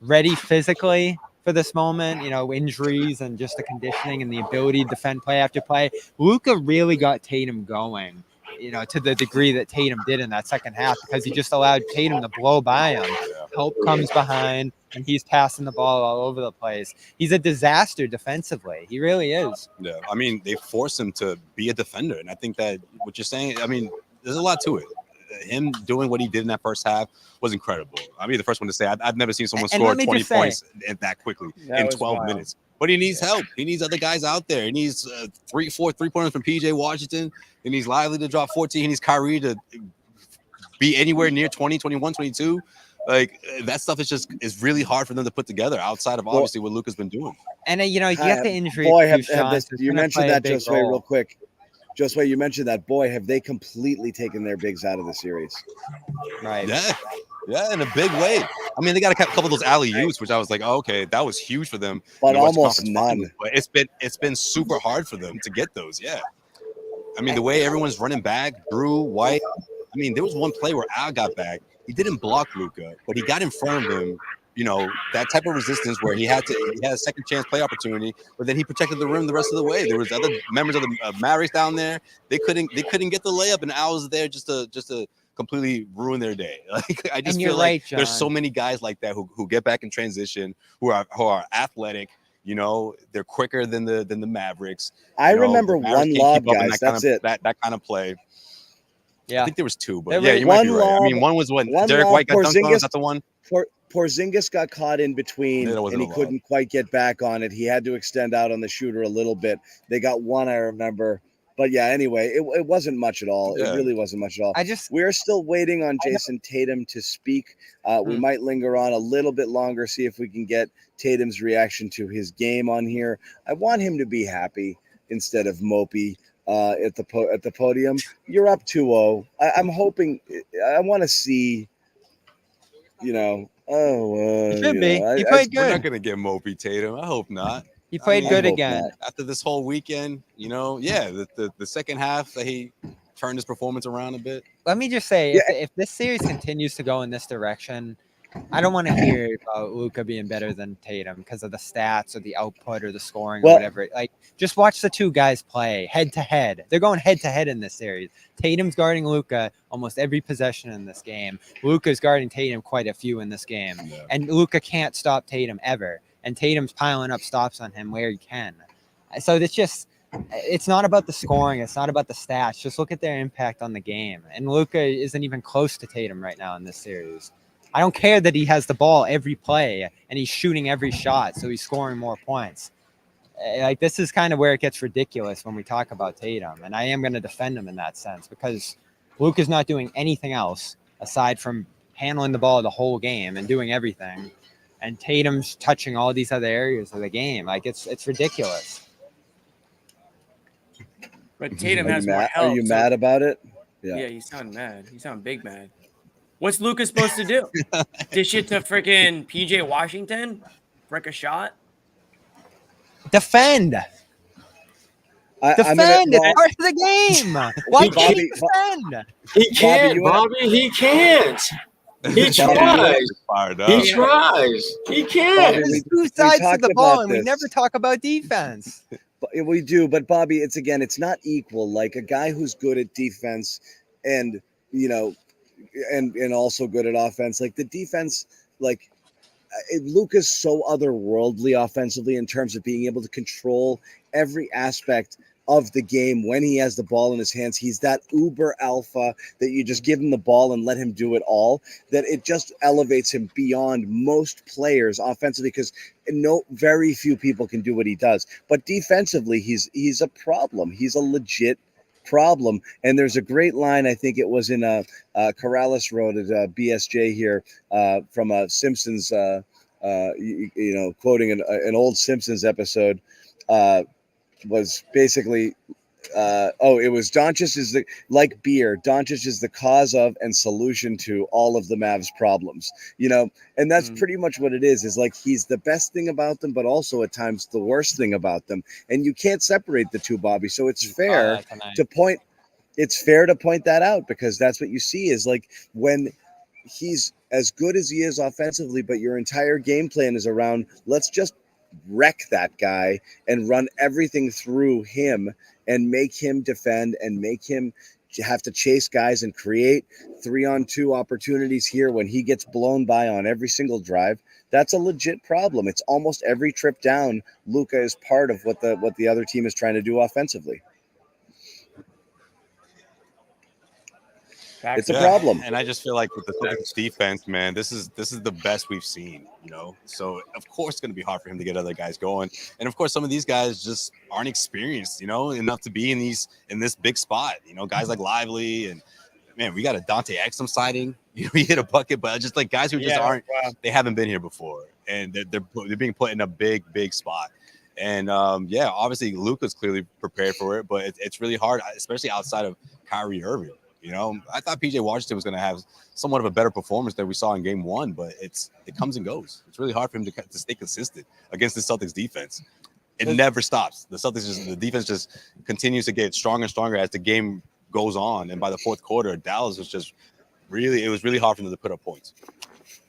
ready physically for this moment, injuries and just the conditioning and the ability to defend play after play. Luka really got Tatum going, to the degree that Tatum did in that second half, because he just allowed Tatum to blow by him. Help comes behind, and he's passing the ball all over the place. He's a disaster defensively. He really is. Yeah, I mean, they force him to be a defender, and I think that what you're saying, I mean, there's a lot to it. Him doing what he did in that first half was incredible. I'll be the first one to say I've never seen someone score 20 points that quickly in 12 minutes. But he needs help. He needs other guys out there. He needs 4 3-pointers from PJ Washington. He needs Lively to drop 14. He needs Kyrie to be anywhere near 20, 21, 22. Like, that stuff is really hard for them to put together outside of obviously what Luka's been doing. And you get the injury. Boy, you mentioned that, Josue, real quick. Josue, you mentioned that. Boy, have they completely taken their bigs out of the series. Right. Yeah, in a big way. I mean, they got a couple of those alley-oops, which I was like, oh, okay, that was huge for them. But almost none. But it's been super hard for them to get those. Yeah. I mean, the way everyone's running back, Jrue, White. I mean, there was one play where Al got back. He didn't block Luka, but he got in front of him. That type of resistance where he had a second chance play opportunity, but then he protected the rim the rest of the way. There was other members of the Mavericks down there. They couldn't get the layup, and Al was there just to completely ruin their day. Like, I just feel like there's so many guys like that who get back in transition, who are athletic. They're quicker than the Mavericks. I remember one lob, guys. That's it. That kind of play. Yeah, I think there was two, but you might be right. I mean, one was when Derrick White got dunked on. Is that the one? Porzingis got caught in between, and he couldn't quite get back on it. He had to extend out on the shooter a little bit. They got one, I remember. But yeah, anyway, it wasn't much at all. Yeah. It really wasn't much at all. We're still waiting on Jayson Tatum to speak. We might linger on a little bit longer, see if we can get Tatum's reaction to his game on here. I want him to be happy. instead of mopey at the podium. You're up 2-0. I'm hoping. I want to see. He played We're not gonna get mopey Tatum. I hope not. He played good again after this whole weekend. The second half that he turned his performance around a bit. Let me just say, if this series continues to go in this direction, I don't want to hear about Luka being better than Tatum because of the stats or the output or the scoring or whatever. Like, just watch the two guys play head to head. They're going head to head in this series. Tatum's guarding Luka almost every possession in this game. Luka's guarding Tatum quite a few in this game. Yeah. And Luka can't stop Tatum ever. And Tatum's piling up stops on him where he can. So it's not about the scoring. It's not about the stats. Just look at their impact on the game. And Luka isn't even close to Tatum right now in this series. I don't care that he has the ball every play and he's shooting every shot, so he's scoring more points. Like, this is kind of where it gets ridiculous when we talk about Tatum, and I am going to defend him in that sense because Luka's not doing anything else aside from handling the ball the whole game and doing everything, and Tatum's touching all these other areas of the game. Like, it's ridiculous. But Tatum has more help. Are you mad about it? Yeah, you sound mad. You sound big mad. What's Luka supposed to do? Dish it to freaking PJ Washington? Break a shot? Defend. It's part of the game. Why can't he defend? He can't, Bobby. He can't. He tries. He tries. He can't. There's two sides to the ball, and we never talk about defense. We do, but Bobby, it's not equal. Like, a guy who's good at defense and and also good at offense. Like, the defense, Luka's so otherworldly offensively in terms of being able to control every aspect of the game when he has the ball in his hands. He's that uber alpha that you just give him the ball and let him do it all, that it just elevates him beyond most players offensively, because very few people can do what he does. But defensively, he's a problem. He's a legit problem. And there's a great line, I think it was in Corrales wrote at BSJ here from a Simpsons, quoting an old Simpsons episode, was basically, it was Doncic is like beer. Doncic is the cause of and solution to all of the Mavs problems, and that's pretty much what it is like, he's the best thing about them, but also at times the worst thing about them. And you can't separate the two, Bobby. So it's fair to point that out, because that's what you see is like, when he's as good as he is offensively, but your entire game plan is around, let's just wreck that guy and run everything through him and make him defend and make him have to chase guys and create 3-on-2 opportunities here when he gets blown by on every single drive. That's a legit problem. It's almost every trip down, Luka is part of what the other team is trying to do offensively. It's a problem. And I just feel like with the Celtics defense, man, this is the best we've seen, So of course it's going to be hard for him to get other guys going. And of course some of these guys just aren't experienced, enough to be in this big spot. Guys like Lively, and man, we got a Dante Exum sighting. He hit a bucket, but just like guys who just aren't, they haven't been here before, and they're being put in a big spot. And obviously Luka's clearly prepared for it, but it's really hard, especially outside of Kyrie Irving. I thought PJ Washington was going to have somewhat of a better performance than we saw in game one, but it comes and goes. It's really hard for him to stay consistent against the Celtics defense. It never stops. The defense just continues to get stronger and stronger as the game goes on. And by the fourth quarter, Dallas was really hard for them to put up points.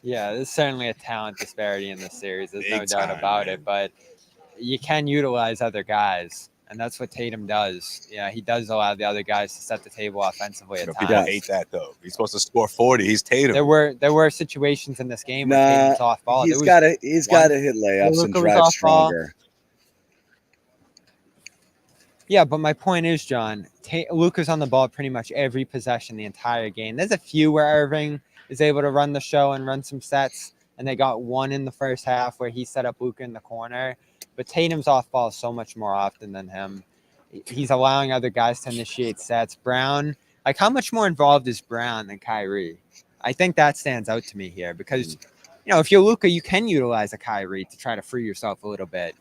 Yeah, there's certainly a talent disparity in this series. There's no doubt about it, but you can utilize other guys. And that's what Tatum does. Yeah, he does allow the other guys to set the table offensively at times. People hate that, though. He's supposed to score 40. He's Tatum. There were situations in this game where Tatum's off ball. He's got to hit layups and drive stronger. Yeah, but my point is, John, Luka's on the ball pretty much every possession the entire game. There's a few where Irving is able to run the show and run some sets, and they got one in the first half where he set up Luka in the corner. But Tatum's off ball so much more often than him. He's allowing other guys to initiate sets. Brown, how much more involved is Brown than Kyrie? I think that stands out to me here because, if you're Luka, you can utilize a Kyrie to try to free yourself a little bit.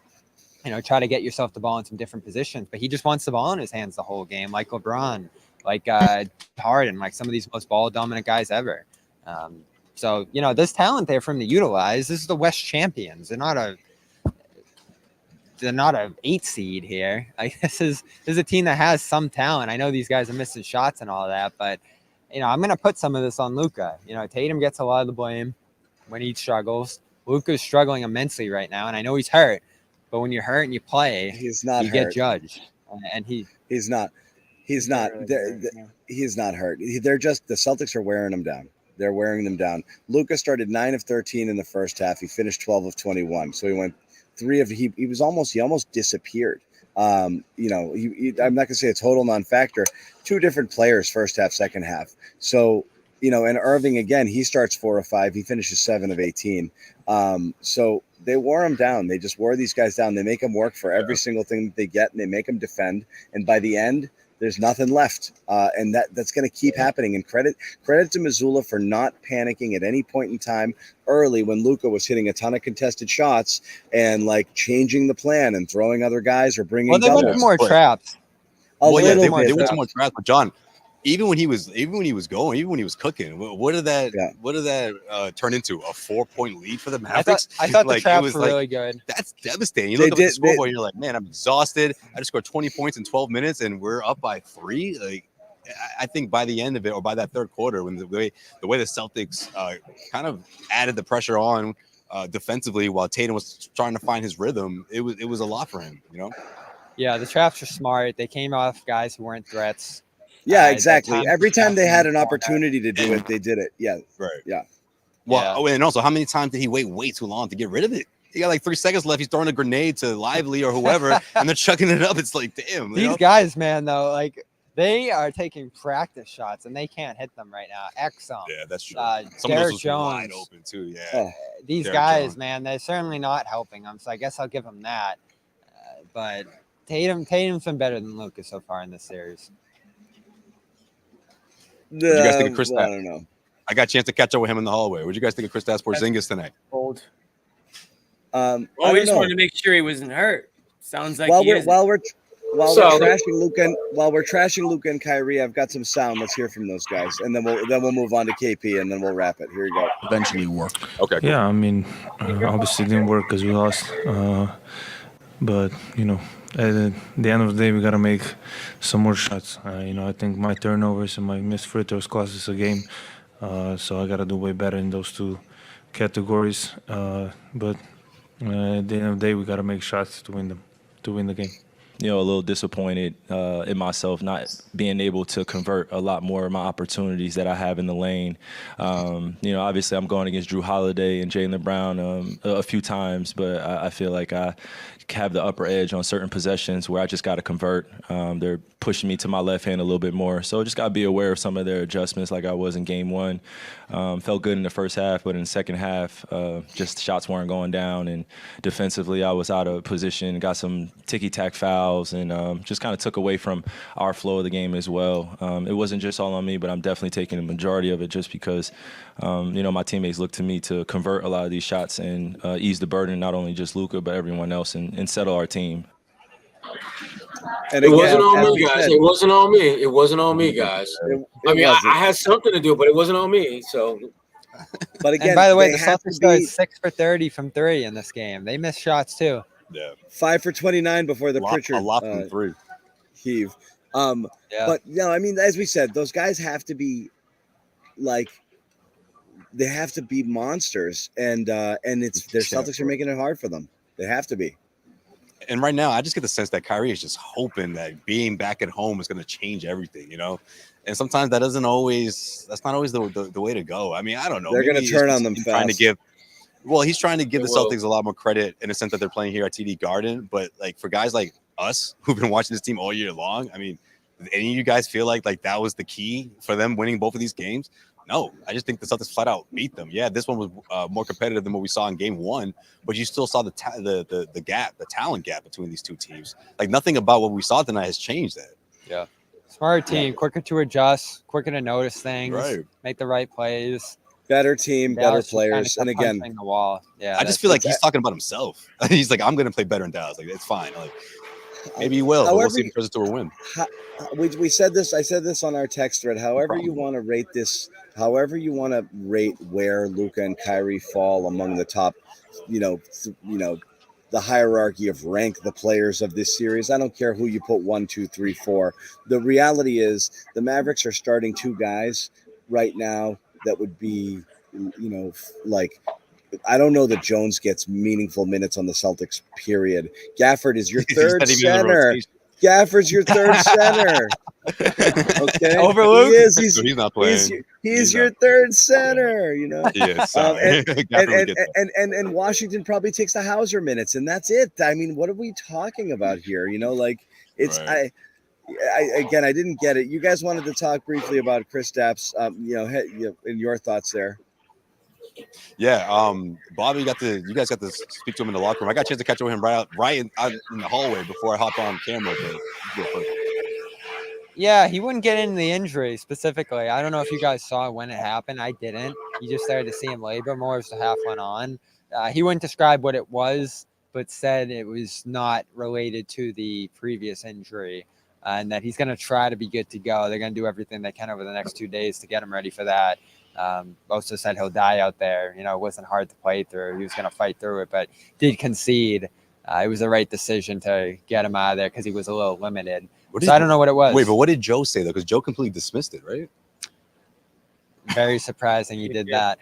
try to get yourself the ball in some different positions. But he just wants the ball in his hands the whole game, like LeBron, like Harden, like some of these most ball dominant guys ever. So there's talent there for him to utilize. This is the West champions. They're not a 8 seed here. Like this is a team that has some talent. I know these guys are missing shots and all that, but I'm gonna put some of this on Luka. Tatum gets a lot of the blame when he struggles. Luka's struggling immensely right now, and I know he's hurt. But when you're hurt and you play, he's not. You get judged, and he's not. He's not. He's not hurt. They're just the Celtics are wearing him down. They're wearing them down. Luka started 9 of 13 in the first half. He finished 12 of 21. So he went 3 of he almost disappeared. I'm not gonna say a total non-factor. 2 different players, first half, second half. So and Irving again, he starts 4 of 5. He finishes 7 of 18. So they wore him down. They just wore these guys down. They make them work for every single thing that they get, and they make them defend. And by the end, there's nothing left, and that's going to keep happening. And credit to Mazzulla for not panicking at any point in time early when Luka was hitting a ton of contested shots and like changing the plan and throwing other guys or bringing. Well, they went more traps. They went to more traps. But John, even when he was cooking, what did that turn into? A 4-point lead for the Mavericks? I thought the traps were really good. That's devastating. You look at the scoreboard, and you're like, man, I'm exhausted. I just scored 20 points in 12 minutes, and we're up by 3. Like, I think by the end of it, or by that third quarter, when the way the Celtics kind of added the pressure on defensively, while Tatum was trying to find his rhythm, it was a lot for him. Yeah, the traps are smart. They came off guys who weren't threats. Yeah, exactly. Every time they had an opportunity to do it, they did it. Yeah. Right. Yeah. Well, and also, how many times did he wait way too long to get rid of it? He got like 3 seconds left. He's throwing a grenade to Lively or whoever, and they're chucking it up. It's like, damn. These guys, man, though, like they are taking practice shots and they can't hit them right now. Exum. Yeah, that's true. Some Derrick Jones, wide open too. Yeah. These Derrick guys, Jones. man, they're certainly not helping them. So I guess I'll give them that. But Tatum's been better than Luka so far in this series. What did you guys think of Kristaps? I don't know. I got a chance to catch up with him in the hallway. What did you guys think of Kristaps Porzingis tonight? Old. We We just wanted to make sure he wasn't hurt. Sounds like while he we're isn't. trashing Luka and Kyrie, I've got some sound. Let's hear from those guys, and then we'll move on to KP, and then we'll wrap it. Here you go. Eventually work. Okay. Cool. Yeah, I mean, obviously it didn't work because we lost. But at the end of the day, we gotta make some more shots. I think my turnovers and my missed free throws cost us a game. So I gotta do way better in those 2 categories. But at the end of the day, we gotta make shots to win the game. A little disappointed in myself not being able to convert a lot more of my opportunities that I have in the lane. Obviously I'm going against Jrue Holiday and Jaylen Brown a few times, but I feel like I have the upper edge on certain possessions where I just got to convert. They're pushing me to my left hand a little bit more. So just got to be aware of some of their adjustments like I was in game 1. Felt good in the first half, but in the second half, just shots weren't going down. And defensively, I was out of position, got some ticky-tack fouls, and just kind of took away from our flow of the game as well. It wasn't just all on me, but I'm definitely taking the majority of it just because, my teammates look to me to convert a lot of these shots and ease the burden, not only just Luka, but everyone else, and settle our team. And it wasn't on me, guys. It wasn't on me. It wasn't on me, guys. I had something to do, but it wasn't on me. So, but again, and by the way, the Celtics got 6 for 30 from 3 in this game. They missed shots too. Yeah, 5 for 29 before the Pritchard a lot from 3 heave. But as we said, those guys have to be they have to be monsters, and their Celtics are making it hard for them. They have to be. And right now, I just get the sense that Kyrie is just hoping that being back at home is going to change everything, And sometimes that's not always the way to go. I mean, I don't know. They're going to turn on them fast. He's trying to give the Celtics a lot more credit in the sense that they're playing here at TD Garden. But like for guys like us who've been watching this team all year long, I mean, did any of you guys feel like that was the key for them winning both of these games? No, I just think the Celtics flat out beat them. Yeah, this one was more competitive than what we saw in game 1, but you still saw the gap, the talent gap between these 2 teams. Like nothing about what we saw tonight has changed that. Yeah, smart team, quicker to adjust, quicker to notice things, make the right plays. Better team, better Dallas just kinda players, and kept again, punching the wall. Yeah, I just feel like he's talking about himself. He's like, I'm going to play better in Dallas. Like, it's fine. Like, maybe he will, but we'll see if he turns it to a win. we said this. I said this on our text thread. However you want to rate this, however you want to rate where Luka and Kyrie fall among the top, the hierarchy of rank the players of this series. I don't care who you put 1, 2, 3, 4. The reality is the Mavericks are starting 2 guys right now that would be, like, I don't know that Jones gets meaningful minutes on the Celtics, period. Gafford is your third center. Gafford's your third center. Okay. Over Luke? He is. So he's not playing. He's your third center, Yeah, sorry. And Washington probably takes the Hauser minutes, and that's it. I mean, what are we talking about here? It's Right. I didn't get it. You guys wanted to talk briefly about Kristaps, and your thoughts there. Yeah, Bobby you guys got to speak to him in the locker room. I got a chance to catch up with him right in the hallway before I hopped on camera. Yeah, he wouldn't get into the injury specifically. I don't know if you guys saw when it happened. I didn't. You just started to see him labor more as the half went on. He wouldn't describe what it was, but said it was not related to the previous injury, and that he's going to try to be good to go. They're going to do everything they can over the next 2 days to get him ready for that. Also said he'll die out there. It wasn't hard to play through. He was going to fight through it, but did concede. It was the right decision to get him out of there because he was a little limited. I don't know what it was. Wait, but what did Joe say, though? Because Joe completely dismissed it, right? Very surprising he did that.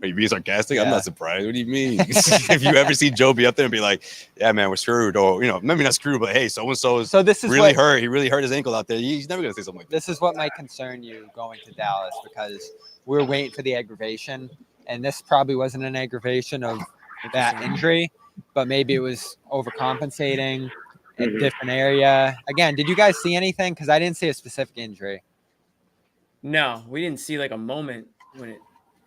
Are you being sarcastic? Yeah. I'm not surprised. What do you mean? If you ever see Joe be up there and be like, yeah, man, we're screwed. Or, maybe not screwed, but hey, so-and-so is really hurt. He really hurt his ankle out there. He's never going to say something like that. This is what might concern you going to Dallas because we're waiting for the aggravation. And this probably wasn't an aggravation of that injury, but maybe it was overcompensating in a different area. Again, did you guys see anything? Because I didn't see a specific injury. No, we didn't see like a moment when it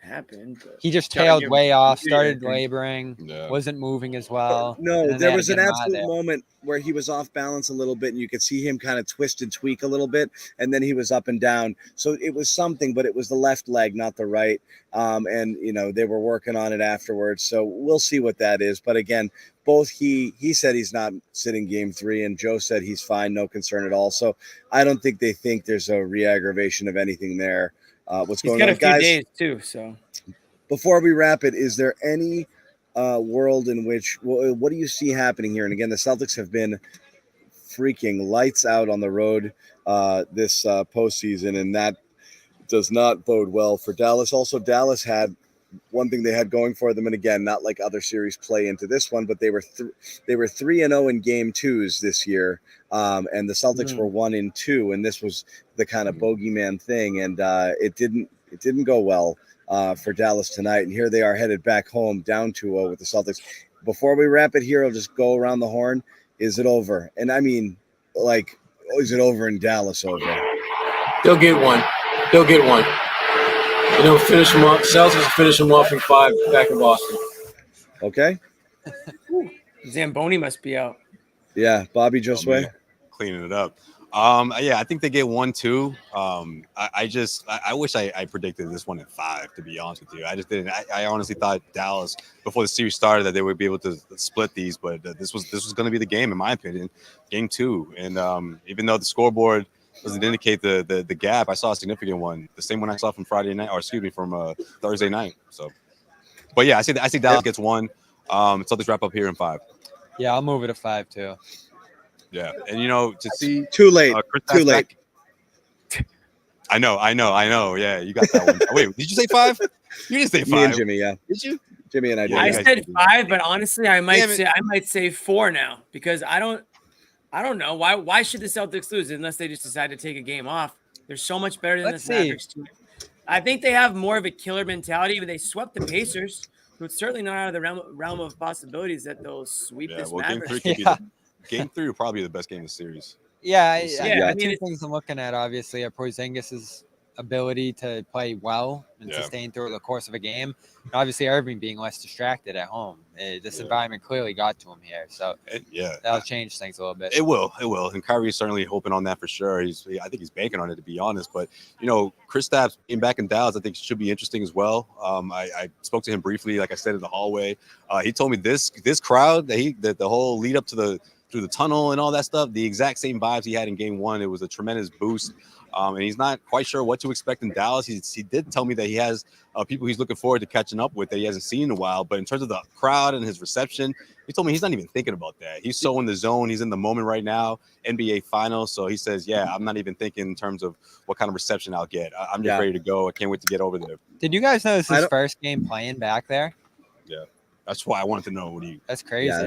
happened. He just tailed way off, started laboring, wasn't moving as well. No, there was an absolute moment where he was off balance a little bit, and you could see him kind of twist and tweak a little bit, and then he was up and down. So it was something, but it was the left leg, not the right. And they were working on it afterwards. So we'll see what that is. But again, both he said he's not sitting game 3, and Joe said he's fine, no concern at all. So I don't think they think there's a re-aggravation of anything there. What's going on, guys? He's got a few days too. So before we wrap it, is there any world in which what do you see happening here? And again, the Celtics have been freaking lights out on the road this postseason, and that does not bode well for Dallas. Also, Dallas had one thing they had going for them, and again, not like other series play into this one, but they were 3-0 in game 2s this year, and the Celtics were 1-2, and this was the kind of bogeyman thing, and it didn't go well for Dallas tonight, and here they are headed back home down 2-0 with the Celtics. Before we wrap it here, I'll just go around the horn. Is it over? And I mean, like, is it over in Dallas? Over? They'll get one. Finish them off. Celtics finish them off in 5 back in Boston. Okay. Zamboni must be out. Yeah, Bobby Josue cleaning it up. Yeah, I think they get 1-2. I wish I predicted this one at 5, to be honest with you. I just didn't. I honestly thought Dallas, before the series started, that they would be able to split these, but this was going to be the game, in my opinion, game 2. And even though the scoreboard doesn't indicate the gap, I saw a significant one, the same one I saw from from Thursday night. So, but yeah, I see Dallas gets 1. Celtics wrap up here in 5. Yeah, I'll move it to 5 too. Yeah, and to see too late. I know. Yeah, you got that one. Wait, did you say 5? You didn't say 5. Me and Jimmy, yeah. Did you? Jimmy and I did. I said 5, but honestly, I might say 4 now because I don't know why should the Celtics lose unless they just decide to take a game off. They're so much better than this Mavericks team. I think they have more of a killer mentality. But they swept the Pacers, so it's certainly not out of the realm of possibilities that they'll sweep this Mavericks. Game 3 will probably be the best game of the series. Yeah. I mean, 2 things I'm looking at obviously are Porzingis' ability to play well and sustain through the course of a game. And obviously, Irving being less distracted at home. This environment clearly got to him here. So that'll change things a little bit. It will. And Kyrie's certainly hoping on that for sure. I think he's banking on it, to be honest. But, Kristaps being back in Dallas, I think should be interesting as well. I spoke to him briefly, like I said, in the hallway. He told me this crowd, that the whole lead up to through the tunnel and all that stuff, the exact same vibes he had in game one. It was a tremendous boost. And he's not quite sure what to expect in Dallas. He did tell me that he has people he's looking forward to catching up with that he hasn't seen in a while. But in terms of the crowd and his reception, he told me he's not even thinking about that. He's so in the zone. He's in the moment right now, NBA Finals. So he says, I'm not even thinking in terms of what kind of reception I'll get. I'm just ready to go. I can't wait to get over there. Did you guys know this is his first game playing back there? Yeah. That's why I wanted to know. That's crazy. Yeah, I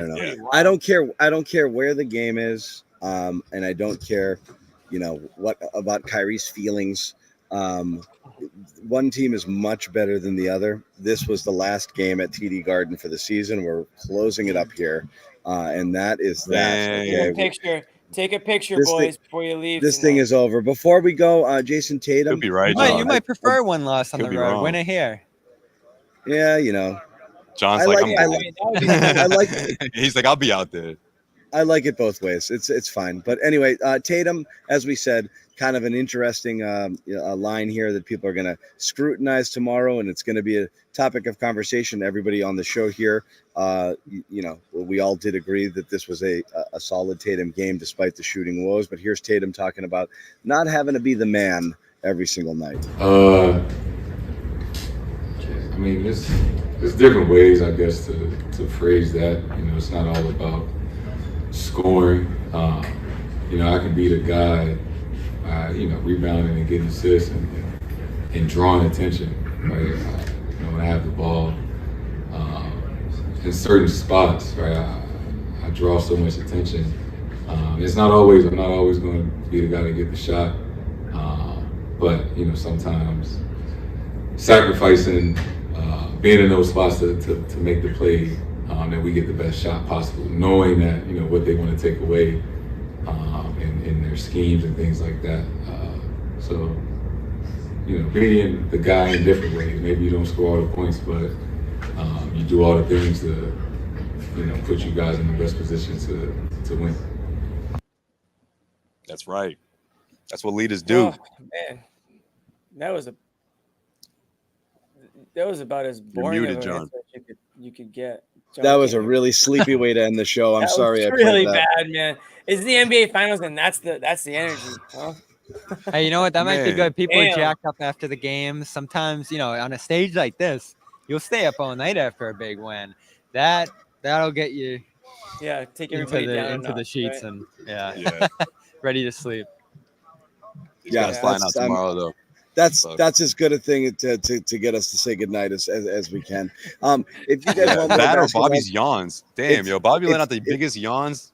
don't know. I don't care where the game is. And I don't care, what about Kyrie's feelings. One team is much better than the other. This was the last game at TD Garden for the season. We're closing it up here. And that is that. Okay. Take a picture, boys, before you leave. This thing is over. Before we go, Jayson Tatum. Could be right. You might prefer one loss on the road. Wrong. Win it here. Yeah, John's he's like, I'll be out there. I like it both ways. It's fine. But anyway, Tatum, as we said, kind of an interesting line here that people are going to scrutinize tomorrow, and it's going to be a topic of conversation. Everybody on the show here, we all did agree that this was a solid Tatum game despite the shooting woes. But here's Tatum talking about not having to be the man every single night. There's different ways, I guess, to phrase that. It's not all about scoring. I can be the guy, rebounding and getting assists and drawing attention. Right? When I have the ball in certain spots, right? I draw so much attention. I'm not always going to be the guy to get the shot, but sometimes sacrificing. Being in those spots to make the play that we get the best shot possible, knowing that what they want to take away in their schemes and things like that. So being the guy in different ways. Maybe you don't score all the points, but you do all the things to put you guys in the best position to win. That's right. That's what leaders do. Oh, man, that was about as boring muted, of an John. answer you could get. That was a really sleepy way to end the show. I'm sorry. That was really bad, man. It's the NBA Finals, and that's the energy. Huh? Hey, you know what? That might be good. People are jacked up after the game. Sometimes, on a stage like this, you'll stay up all night after a big win. That'll get you. Yeah, take everybody down into the sheets, right? and ready to sleep. These guys flying out tomorrow, though. That's as good a thing to get us to say goodnight as we can. If you guys want more that or basketball, Bobby's yawns. Damn, Bobby let out the biggest yawns.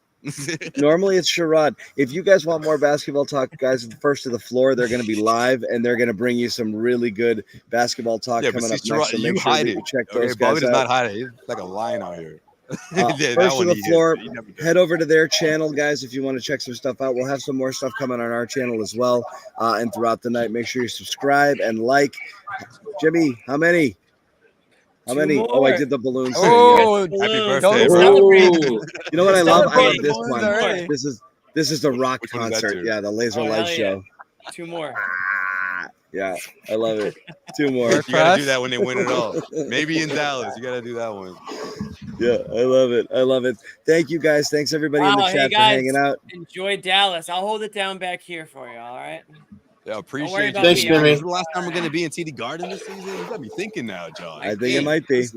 Normally it's Sherrod. If you guys want more basketball talk, guys, first to the floor, they're going to be live and they're going to bring you some really good basketball talk coming up next. So make sure that you check those guys Bobby does out. not hide it. He's like a lion out here. First to the floor, head over to their channel, guys, if you want to check some stuff out. We'll have some more stuff coming on our channel as well, and throughout the night. Make sure you subscribe and like. Jimmy, how many? How many? More. Oh, I did the balloons. Oh, happy birthday, bro. You know what I love? I love this one. Already. This is the rock Which one is that concert. to? Yeah, the laser light show. 2 more. Yeah, I love it. 2 more. You gotta do that when they win it all. Maybe in Dallas, you gotta do that one. Yeah, I love it. I love it. Thank you, guys. Thanks everybody in the chat for hanging out. Enjoy Dallas. I'll hold it down back here for you. All right. Yeah, appreciate you. Thanks, Jimmy. This is the last time we're gonna be in TD Garden this season. You gotta be thinking now, John. I think it might be.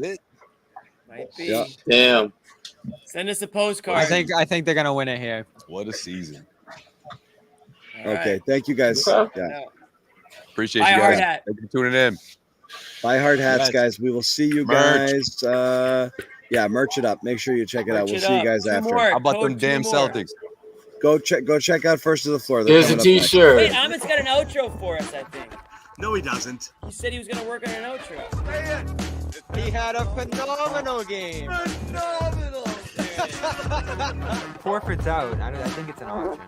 Might be. Yeah. Damn. Send us a postcard. I think they're gonna win it here. What a season. All Okay, right. thank you guys. Yeah. Appreciate Buy you a hard guys. hat. Thank you for tuning in. Buy hard hats, Yes. guys. We will see you Merch. guys. Merch it up. Make sure you check it out. Merch We'll it see you up. guys 2 after. more. How about Code them damn 2 more. Celtics? Go check out first to the floor. They're Here's a coming up next. t-shirt. Wait, Amit's got an outro for us, I think. No, he doesn't. He said he was gonna work on an outro. He had a phenomenal game. Forfeit's out. I think it's an option.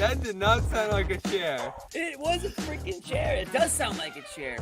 That did not sound like a chair. It was a freaking chair. It does sound like a chair.